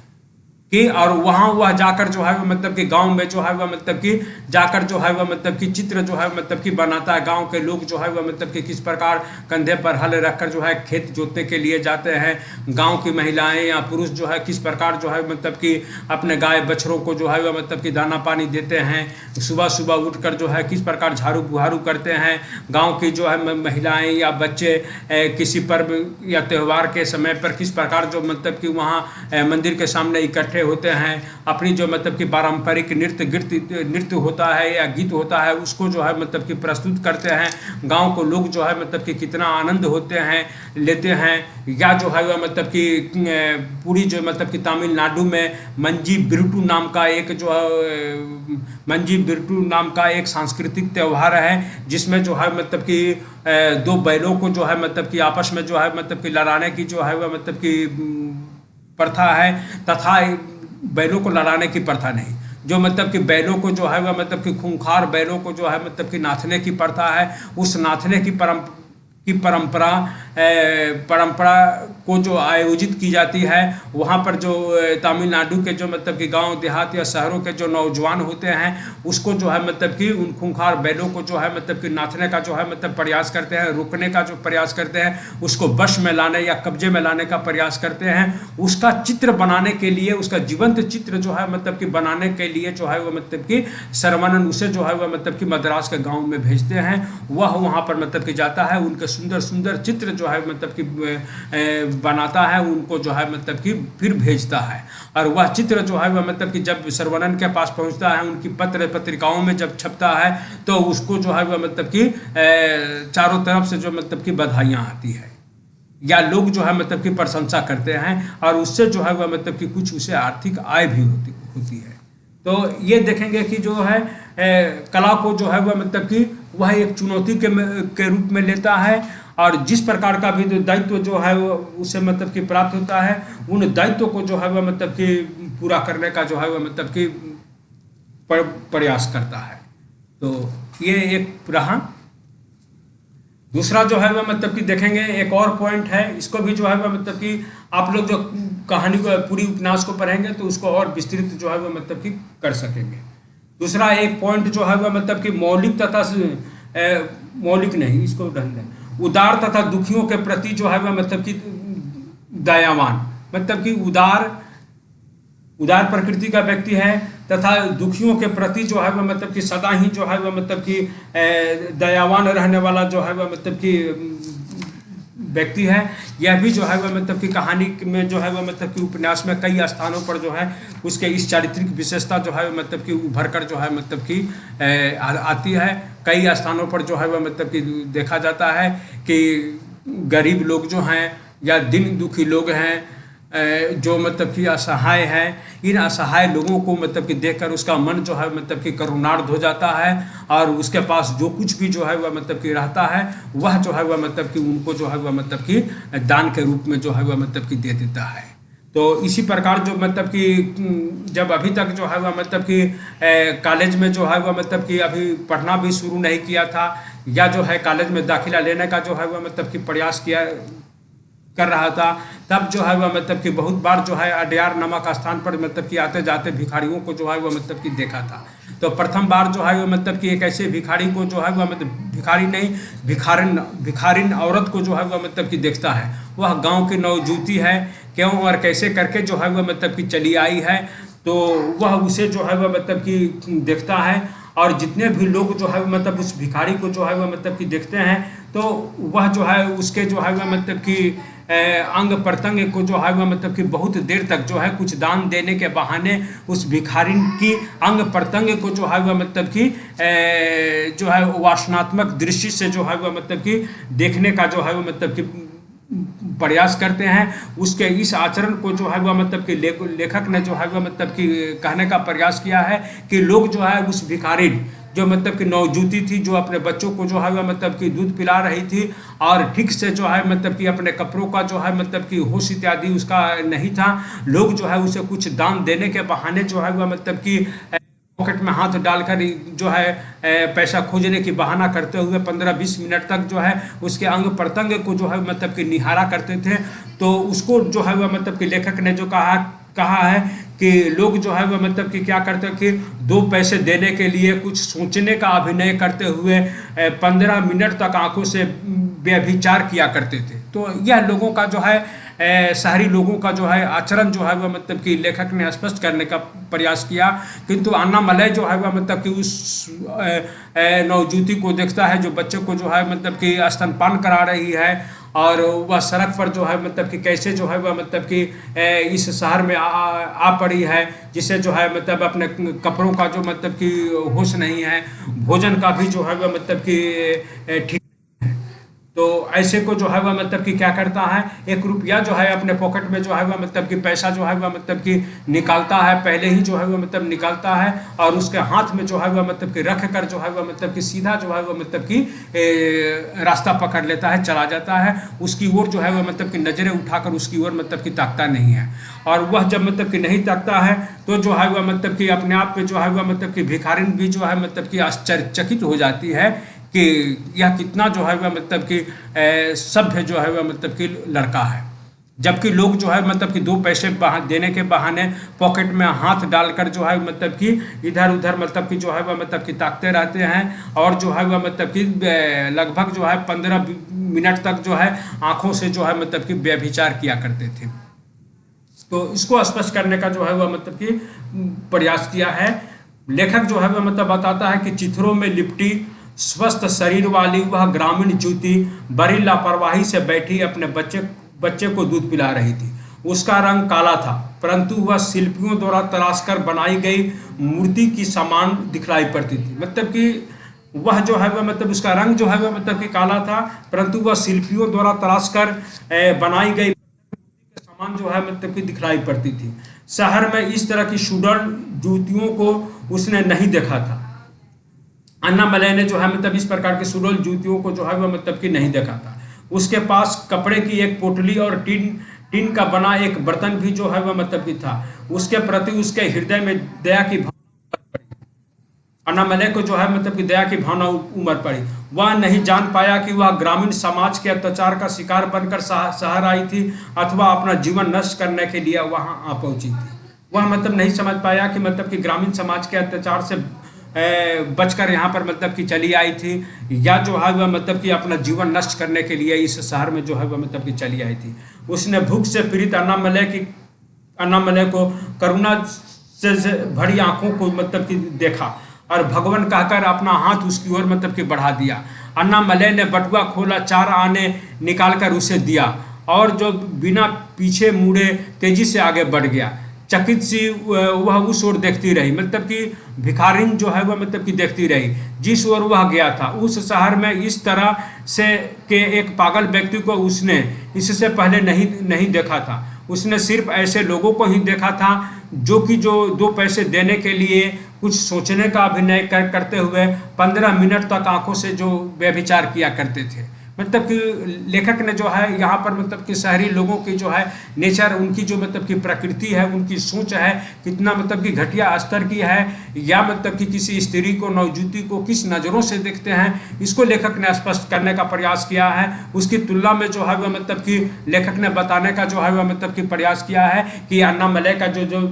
कि और वहाँ वह जाकर जो है वह मतलब कि गांव में जो है वह मतलब कि जाकर जो है वह मतलब कि चित्र जो है मतलब कि बनाता है। गांव के लोग जो है वह मतलब कि किस प्रकार कंधे पर हल रखकर जो है खेत जोतने के लिए जाते हैं, गांव की महिलाएं या पुरुष जो है किस प्रकार जो है मतलब कि अपने गाय बछड़ों को जो है वह मतलब कि दाना पानी देते हैं, सुबह सुबह उठकर जो है किस प्रकार झाड़ू बुहारू करते हैं। गाँव की जो है महिलाएँ या बच्चे किसी पर्व या त्यौहार के समय पर किस प्रकार जो मतलब कि वहाँ मंदिर के सामने इकट्ठे होते हैं, अपनी जो मतलब कि पारंपरिक नृत्य होता है या गीत होता है उसको जो है मतलब कि प्रस्तुत करते हैं। गांव को लोग जो है मतलब कि कितना आनंद होते हैं, लेते हैं। या जो है वह मतलब कि पूरी जो मतलब कि तमिलनाडु में मंजी बिरटू नाम का एक सांस्कृतिक त्यौहार है जिसमें जो है मतलब कि दो बैलों को जो है मतलब कि आपस में जो है मतलब कि लड़ाने की जो है वह मतलब कि प्रथा है, तथा बैलों को लड़ाने की प्रथा नहीं, जो मतलब कि बैलों को जो है वह मतलब कि खूंखार बैलों को जो है मतलब कि नाथने की प्रथा है। उस नाथने की परंपरा को जो आयोजित की जाती है, वहाँ पर जो तमिलनाडु के जो मतलब कि गांव देहात या शहरों के जो नौजवान होते हैं उसको जो है मतलब कि उन खूंखार बैलों को जो है मतलब कि नाथने का जो है मतलब प्रयास करते हैं, रोकने का जो प्रयास करते हैं, उसको वश में लाने या कब्जे में लाने का प्रयास करते हैं। उसका चित्र बनाने के लिए, उसका जीवंत चित्र जो है मतलब कि बनाने के लिए जो है वो मतलब कि सरवणन उसे जो है वह मतलब कि मद्रास के गाँव में भेजते हैं। वह वहाँ पर मतलब कि जाता है, उनके सुंदर सुंदर चित्र जो है मतलब कि बनाता है, उनको जो है मतलब कि फिर भेजता है। और वह चित्र जो है वह मतलब कि जब सरवणन के पास पहुंचता है, उनकी पत्रिकाओं में जब छपता है तो उसको जो है वह मतलब कि चारों तरफ से जो मतलब कि बधाइयाँ आती है या लोग जो है मतलब कि प्रशंसा करते हैं और उससे जो है वह मतलब कि कुछ उसे आर्थिक आय भी होती है। तो ये देखेंगे कि जो है कला को जो है वह मतलब कि वह एक चुनौती के रूप में लेता है और जिस प्रकार का भी दायित्व जो है वो उसे मतलब कि प्राप्त होता है, उन दायित्व को जो है वह मतलब कि पूरा करने का जो है वह मतलब कि प्रयास करता है। तो ये एक रहा। दूसरा जो है वह मतलब कि देखेंगे, एक और पॉइंट है, इसको भी जो है वह मतलब कि आप लोग जो कहानी को पूरी उपन्यास को पढ़ेंगे तो उसको और विस्तृत जो है वह मतलब कि कर सकेंगे। दूसरा एक पॉइंट जो है वह मतलब कि मौलिक नहीं, इसको ढंग दें, उदार तथा दुखियों के प्रति जो है वह मतलब कि दयावान, मतलब कि उदार प्रकृति का व्यक्ति है तथा दुखियों के प्रति जो है वह मतलब कि सदा ही जो है वह मतलब कि दयावान रहने वाला जो है वह मतलब कि व्यक्ति है। यह भी जो है वह मतलब कि कहानी में जो है वह मतलब कि उपन्यास में कई स्थानों पर जो है उसके इस चारित्रिक विशेषता जो है मतलब कि उभर कर जो है मतलब कि आती है। कई स्थानों पर जो है वह मतलब कि देखा जाता है कि गरीब लोग जो हैं या दिन दुखी लोग हैं जो मतलब कि असहाय है, इन असहाय लोगों को मतलब कि देखकर उसका मन जो है मतलब कि करुणार्ध हो जाता है और उसके पास जो कुछ भी जो है वह मतलब कि रहता है वह जो है वह मतलब कि उनको जो है वह मतलब कि दान के रूप में जो है वह मतलब कि दे देता है। तो इसी प्रकार जो मतलब कि जब अभी तक जो है वह मतलब कि कॉलेज में जो है वह मतलब कि अभी पढ़ना भी शुरू नहीं किया था या जो है कॉलेज में दाखिला लेने का जो है वह मतलब कि प्रयास कर रहा था, तब जो है वह मतलब कि बहुत बार जो है अड्यार नामक स्थान पर मतलब कि आते जाते भिखारियों को जो है वह मतलब कि देखा था। तो प्रथम बार जो है वह मतलब कि एक ऐसे भिखारी को जो है वह मतलब भिखारी नहीं भिखारिन औरत को जो है वह मतलब कि देखता है। वह गांव की नवजुवती है, क्यों और कैसे करके जो है वह मतलब कि चली आई है। तो वह उसे जो है वह मतलब कि देखता है और जितने भी लोग जो है मतलब उस भिखारी को जो है वह मतलब कि देखते हैं तो वह जो है उसके जो है वह मतलब कि अंग प्रत्यंग को जो है वह मतलब कि बहुत देर तक जो है कुछ दान देने के बहाने उस भिखारिन की अंग प्रत्यंग को जो है वह मतलब कि जो है वासनात्मक दृष्टि से जो है वह मतलब कि देखने का जो है वह मतलब कि प्रयास करते हैं। उसके इस आचरण को जो है वह मतलब कि लेखक ने जो है वह मतलब कि कहने का प्रयास किया है कि लोग जो है उस भिखारिन जो मतलब कि नवजुवती थी, जो अपने बच्चों को जो है वह मतलब कि दूध पिला रही थी और ठीक से जो है मतलब कि अपने कपड़ों का जो है मतलब कि होश इत्यादि उसका नहीं था, लोग जो है उसे कुछ दान देने के बहाने जो है वह मतलब कि पॉकेट में हाथ डालकर जो है पैसा खोजने की बहाना करते हुए 15-20 मिनट तक जो है उसके अंग प्रत्यंग को जो है मतलब कि निहारा करते थे। तो उसको जो है वह मतलब कि लेखक ने जो कहा है कि लोग जो है वह मतलब कि क्या करते कि 2 पैसे देने के लिए कुछ सोचने का अभिनय करते हुए 15 मिनट तक आंखों से व्यभिचार किया करते थे। तो यह लोगों का जो है शहरी लोगों का जो है आचरण जो है वह मतलब कि लेखक ने स्पष्ट करने का प्रयास किया। किंतु अन्नामलई जो है वह मतलब कि उस नवजुवती को देखता है जो बच्चे को जो है मतलब कि स्तनपान करा रही है और वह सड़क पर जो है मतलब कि कैसे जो है वह मतलब कि इस शहर में आ पड़ी है, जिसे जो है मतलब अपने कपड़ों का जो मतलब कि होश नहीं है, भोजन का भी जो है वह मतलब कि ठीक। तो ऐसे को जो है वह मतलब कि क्या करता है, 1 रुपया जो है अपने पॉकेट में जो है वह मतलब कि पैसा जो है वह मतलब कि निकालता है, पहले ही जो है वह मतलब निकालता है और उसके हाथ में जो है वह मतलब कि रख कर जो है वह मतलब कि सीधा जो है वह मतलब कि रास्ता पकड़ लेता है, चला जाता है। उसकी ओर जो है वह मतलब कि नज़रें उठाकर उसकी ओर मतलब कि ताकता नहीं है और वह जब मतलब कि नहीं ताकता है तो जो है वह मतलब कि अपने आप पे जो है वह मतलब कि भिखारिन भी जो है मतलब कि आश्चर्यचकित हो जाती है कि यह कितना जो है वह मतलब कि सभ्य जो है वह मतलब कि लड़का है। जबकि लोग जो है मतलब कि 2 पैसे देने के बहाने पॉकेट में हाथ डालकर जो है मतलब कि इधर उधर मतलब कि जो है वह मतलब कि ताकते रहते हैं और जो है वह मतलब कि लगभग जो है 15 मिनट तक जो है आंखों से जो है मतलब कि व्यभिचार किया करते थे। तो इसको स्पष्ट करने का जो है वह मतलब कि प्रयास किया है। लेखक जो है वह मतलब बताता है कि चित्रों में लिपटी स्वस्थ शरीर वाली वह ग्रामीण युवती बड़ी लापरवाही से बैठी अपने बच्चे को दूध पिला रही थी। उसका रंग काला था, परंतु वह शिल्पियों द्वारा तराश कर बनाई गई मूर्ति की समान दिखलाई पड़ती थी। मतलब कि वह जो है वह मतलब उसका रंग जो है वह मतलब कि काला था, परंतु वह शिल्पियों द्वारा तराश कर बनाई गई समान जो है मतलब कि दिखलाई पड़ती थी। शहर में इस तरह की सुडौल जूतियों को उसने नहीं देखा था। अन्नामलई ने जो है मतलब इस प्रकार के सुडौल जूतियों को जो है वह मतलब कि नहीं देखा था। उसके पास कपड़े की एक पोटली और टीन का बना एक बर्तन भी जो है वह मतलब कि था। उसके प्रति उसके हृदय में दया की अन्नामलई को जो है मतलब कि दया की भावना उमड़ पड़ी। वह नहीं जान पाया कि वह ग्रामीण समाज के अत्याचार का शिकार बनकर शहर आई थी अथवा अपना जीवन नष्ट करने के लिए वहां आ पहुंची थी। वह मतलब नहीं समझ पाया कि मतलब कि ग्रामीण समाज के अत्याचार से बचकर यहाँ पर मतलब कि चली आई थी, या जो है वह मतलब कि अपना जीवन नष्ट करने के लिए इस शहर में जो है वह मतलब कि चली आई थी। उसने भूख से पीड़ित अन्नामलय को करुणा से भरी आंखों को मतलब कि देखा और भगवान कहकर अपना हाथ उसकी ओर मतलब कि बढ़ा दिया। अन्नामलय ने बटुआ खोला, 4 आने निकालकर उसे दिया और जो बिना पीछे मुड़े तेजी से आगे बढ़ गया। चकित सी वह उस ओर देखती रही, मतलब कि भिखारिन जो है वह मतलब कि देखती रही जिस ओर वह गया था। उस शहर में इस तरह से के एक पागल व्यक्ति को उसने इससे पहले नहीं देखा था। उसने सिर्फ ऐसे लोगों को ही देखा था जो 2 पैसे देने के लिए कुछ सोचने का अभिनय करते हुए 15 मिनट तक आंखों से जो व्यभिचार किया करते थे। मतलब कि लेखक ने जो है यहाँ पर मतलब कि शहरी लोगों की जो है नेचर, उनकी जो मतलब कि प्रकृति है, उनकी सोच है कितना मतलब कि घटिया स्तर की है, या मतलब कि किसी स्त्री को, नवजुवती को किस नज़रों से देखते हैं, इसको लेखक ने स्पष्ट करने का प्रयास किया है। उसकी तुलना में जो है वह मतलब कि लेखक ने बताने का जो है वह मतलब कि प्रयास किया है कि अन्नामलय का जो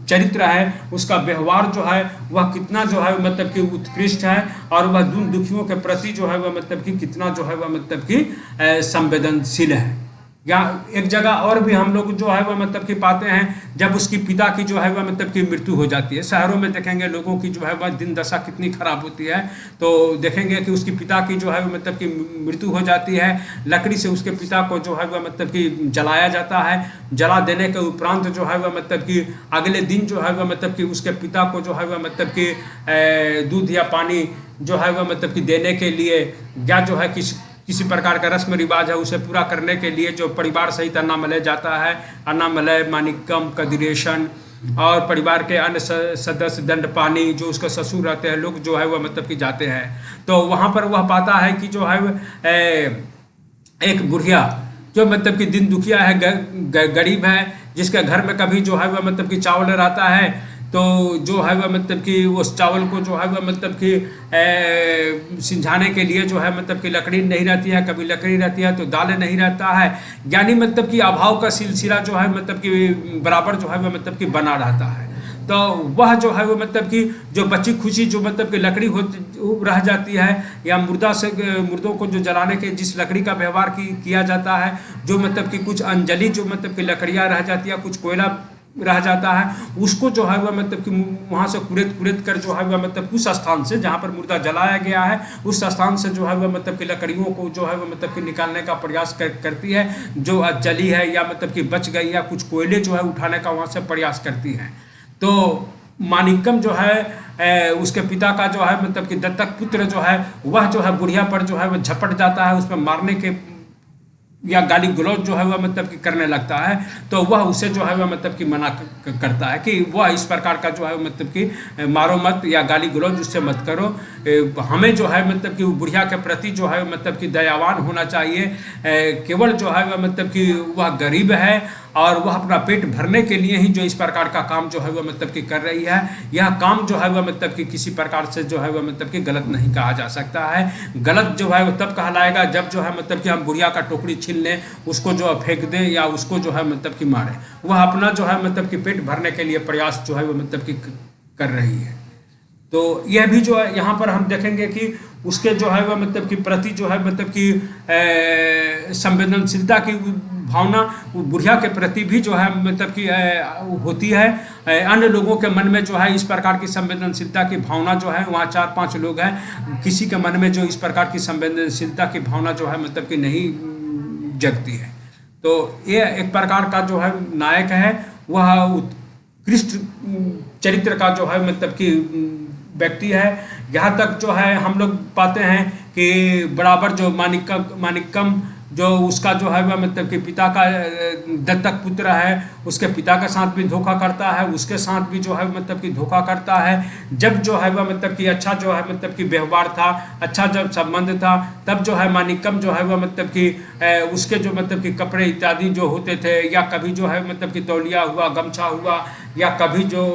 चरित्र है, उसका व्यवहार जो है वह कितना जो है मतलब कि उत्कृष्ट है, और वह दुखियों के प्रति जो है वह मतलब कि कितना जो है वह मतलब कि संवेदनशील है। या एक जगह और भी हम लोग जो है वह मतलब कि पाते हैं, जब उसकी पिता की जो है वह मतलब कि मृत्यु हो जाती है। शहरों में देखेंगे लोगों की जो है वह दिन दशा कितनी खराब होती है, तो देखेंगे कि उसकी पिता की जो है वह मतलब कि मृत्यु हो जाती है। लकड़ी से उसके पिता को जो है वह मतलब कि जलाया जाता है। जला देने के उपरांत जो है वह मतलब कि अगले दिन जो है वह मतलब कि उसके पिता को जो है वह मतलब कि दूध या पानी जो है वह मतलब कि देने के लिए, या जो है किसी प्रकार का रस्म रिवाज है, उसे पूरा करने के लिए जो परिवार सहित अन्नामलय जाता है। अन्नामलय, मानिक्कम, कदिरेशन और परिवार के अन्य सदस्य, दंडपानी जो उसके ससुर रहते हैं, लोग जो है वह मतलब कि जाते हैं। तो वहाँ पर वह पाता है कि जो है एक बुढ़िया जो मतलब कि दिन दुखिया है, गरीब है, जिसके घर में कभी जो है वह मतलब कि चावल रहता है, तो जो है वह मतलब कि उस चावल को जो है वह मतलब कि सिंझाने के लिए जो है मतलब कि लकड़ी नहीं रहती है, कभी लकड़ी रहती है तो दाल नहीं रहता है, यानी मतलब कि अभाव का सिलसिला जो है मतलब कि बराबर जो है वह मतलब कि बना रहता है। तो वह जो है वो मतलब कि जो बची खुशी जो मतलब कि लकड़ी हो रह जाती है, या मुर्दों को जो जलाने के जिस लकड़ी का व्यवहार किया जाता है, जो मतलब कि कुछ अंजलि जो मतलब कि लकड़ियाँ रह जाती है, कुछ कोयला रह जाता है, उसको जो है वह मतलब कि वहाँ से कुरेद कर जो है वह मतलब उस स्थान से जहाँ पर मुर्दा जलाया गया है, उस स्थान से जो है वह मतलब कि लकड़ियों को जो है वह मतलब कि निकालने का प्रयास करती है, जो जली है या मतलब कि बच गई, या कुछ कोयले जो है उठाने का वहाँ से प्रयास करती है। तो मानिक्कम जो है उसके पिता का जो है मतलब कि दत्तक पुत्र जो है, वह जो है बुढ़िया पर जो है वह झपट जाता है, उसमें मारने के या गाली गलौज जो है वह मतलब कि करने लगता है। तो वह उसे जो है वह मतलब कि मना करता है कि वह इस प्रकार का जो है मतलब कि मारो मत या गाली गलौज उससे मत करो, हमें जो है मतलब कि बुढ़िया के प्रति जो है मतलब कि दयावान होना चाहिए। केवल जो है वह मतलब कि वह गरीब है और वह अपना पेट भरने के लिए ही जो इस प्रकार का काम जो है वह मतलब कि कर रही है। यह काम जो है वह मतलब कि किसी प्रकार से जो है वह मतलब कि गलत नहीं कहा जा सकता है। गलत जो है वह तब कहलाएगा जब जो है मतलब कि हम बुढ़िया का टोकरी छीन लें, उसको जो है फेंक दें या उसको जो है मतलब कि मारें। वह अपना जो है मतलब कि पेट भरने के लिए प्रयास जो है वह मतलब कि कर रही है। तो यह भी जो है यहाँ पर हम देखेंगे कि उसके जो है वह मतलब कि प्रति जो है मतलब कि संवेदनशीलता की भावना बुढ़िया के प्रति भी जो है मतलब कि होती है। अन्य लोगों के मन में जो है इस प्रकार की संवेदनशीलता की भावना जो है, वहाँ 4-5 लोग हैं, किसी के मन में जो इस प्रकार की संवेदनशीलता की भावना जो है मतलब कि नहीं जगती है। तो ये एक प्रकार का जो है नायक है, वह उत्कृष्ट चरित्र का जो है मतलब कि व्यक्ति है। यहाँ तक जो है हम लोग पाते हैं कि बराबर जो मानिक्कम जो उसका जो है वह मतलब कि पिता का दत्तक पुत्र है, उसके पिता के साथ भी धोखा करता है, उसके साथ भी जो है मतलब कि धोखा करता है। जब जो है वह मतलब कि अच्छा जो है मतलब कि व्यवहार था, अच्छा जब संबंध था, तब जो है मानिक्कम जो है वह मतलब कि उसके जो मतलब कि कपड़े इत्यादि जो होते थे, या कभी जो है मतलब कि तौलिया हुआ, गमछा हुआ, या कभी जो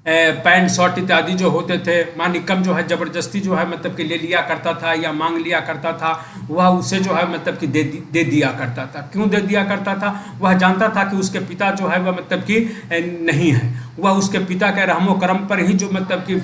पैंट शर्ट इत्यादि जो होते थे, मानिकम जो है जबरदस्ती जो है मतलब कि ले लिया करता था या मांग लिया करता था, वह उसे जो है मतलब कि दे दिया करता था। क्यों दे दिया करता था? वह जानता था कि उसके पिता जो है वह मतलब कि नहीं है, वह उसके पिता के रहमो करम पर ही जो मतलब कि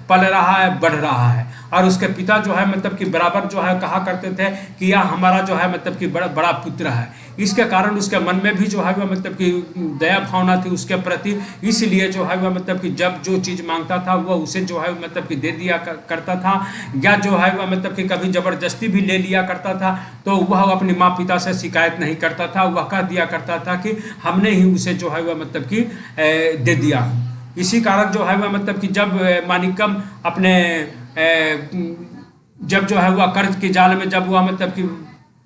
पल रहा है, बढ़ रहा है। और उसके पिता जो है मतलब कि बराबर जो है कहा करते थे कि यह हमारा जो है मतलब कि बड़ा पुत्र है। इसके कारण उसके मन में भी जो है वह मतलब कि दया भावना थी उसके प्रति, इसलिए जो है वह मतलब कि जब जो चीज़ मांगता था वह उसे जो है मतलब कि दे दिया करता था, या जो है वह मतलब कि कभी ज़बरदस्ती भी ले लिया करता था तो वह अपने माँ पिता से शिकायत नहीं करता था, वह कह दिया करता था कि हमने ही उसे जो है वह मतलब कि दे दिया। इसी कारण जो है वह मतलब कि जब मानिकम अपने जब जो है वह कर्ज के जाल में जब वह मतलब कि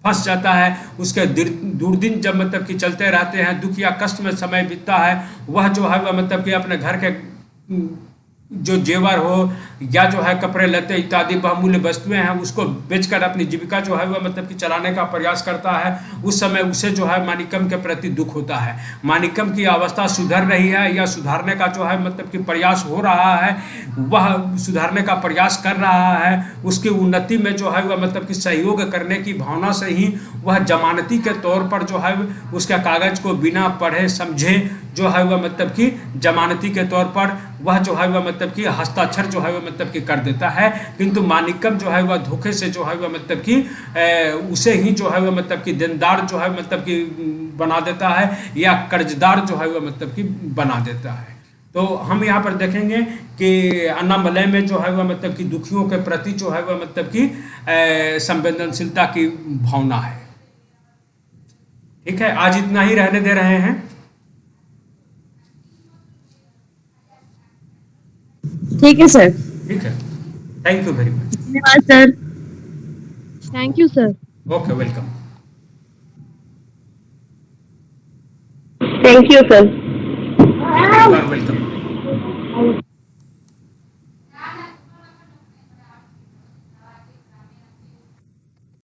फंस जाता है, उसके दुर्दिन जब मतलब कि चलते रहते हैं, दुख या कष्ट में समय बीतता है, वह जो है वह मतलब कि अपने घर के जो जेवर हो या जो है कपड़े लत्ते इत्यादि बहुमूल्य वस्तुएं हैं उसको बेचकर अपनी जीविका जो है वह मतलब कि चलाने का प्रयास करता है। उस समय उसे जो है मानिकम के प्रति दुख होता है। मानिकम की अवस्था सुधर रही है या सुधारने का जो है मतलब कि प्रयास हो रहा है, वह सुधारने का प्रयास कर रहा है। उसकी उन्नति में जो है वह मतलब कि सहयोग करने की भावना से ही वह जमानती के तौर पर जो है उसके कागज को बिना पढ़े समझे जो है वह मतलब कि जमानती के तौर पर वह जो है वह मतलब कि हस्ताक्षर जो है वह मतलब कि कर देता है। किंतु मानिकम जो है वह धोखे से जो है वह मतलब कि उसे ही जो है वह मतलब कि देनदार जो है मतलब कि बना देता है या कर्जदार जो है वह मतलब कि बना देता है। तो हम यहाँ पर देखेंगे कि अन्नामलई में जो है वह मतलब कि दुखियों के प्रति जो है वह मतलब कि संवेदनशीलता की भावना है। ठीक है, आज इतना ही रहने दे रहे हैं। ठीक है सर। ठीक है, थैंक यू वेरी मच। धन्यवाद sir. Thank you sir. Okay, welcome. Thank you sir. You are welcome.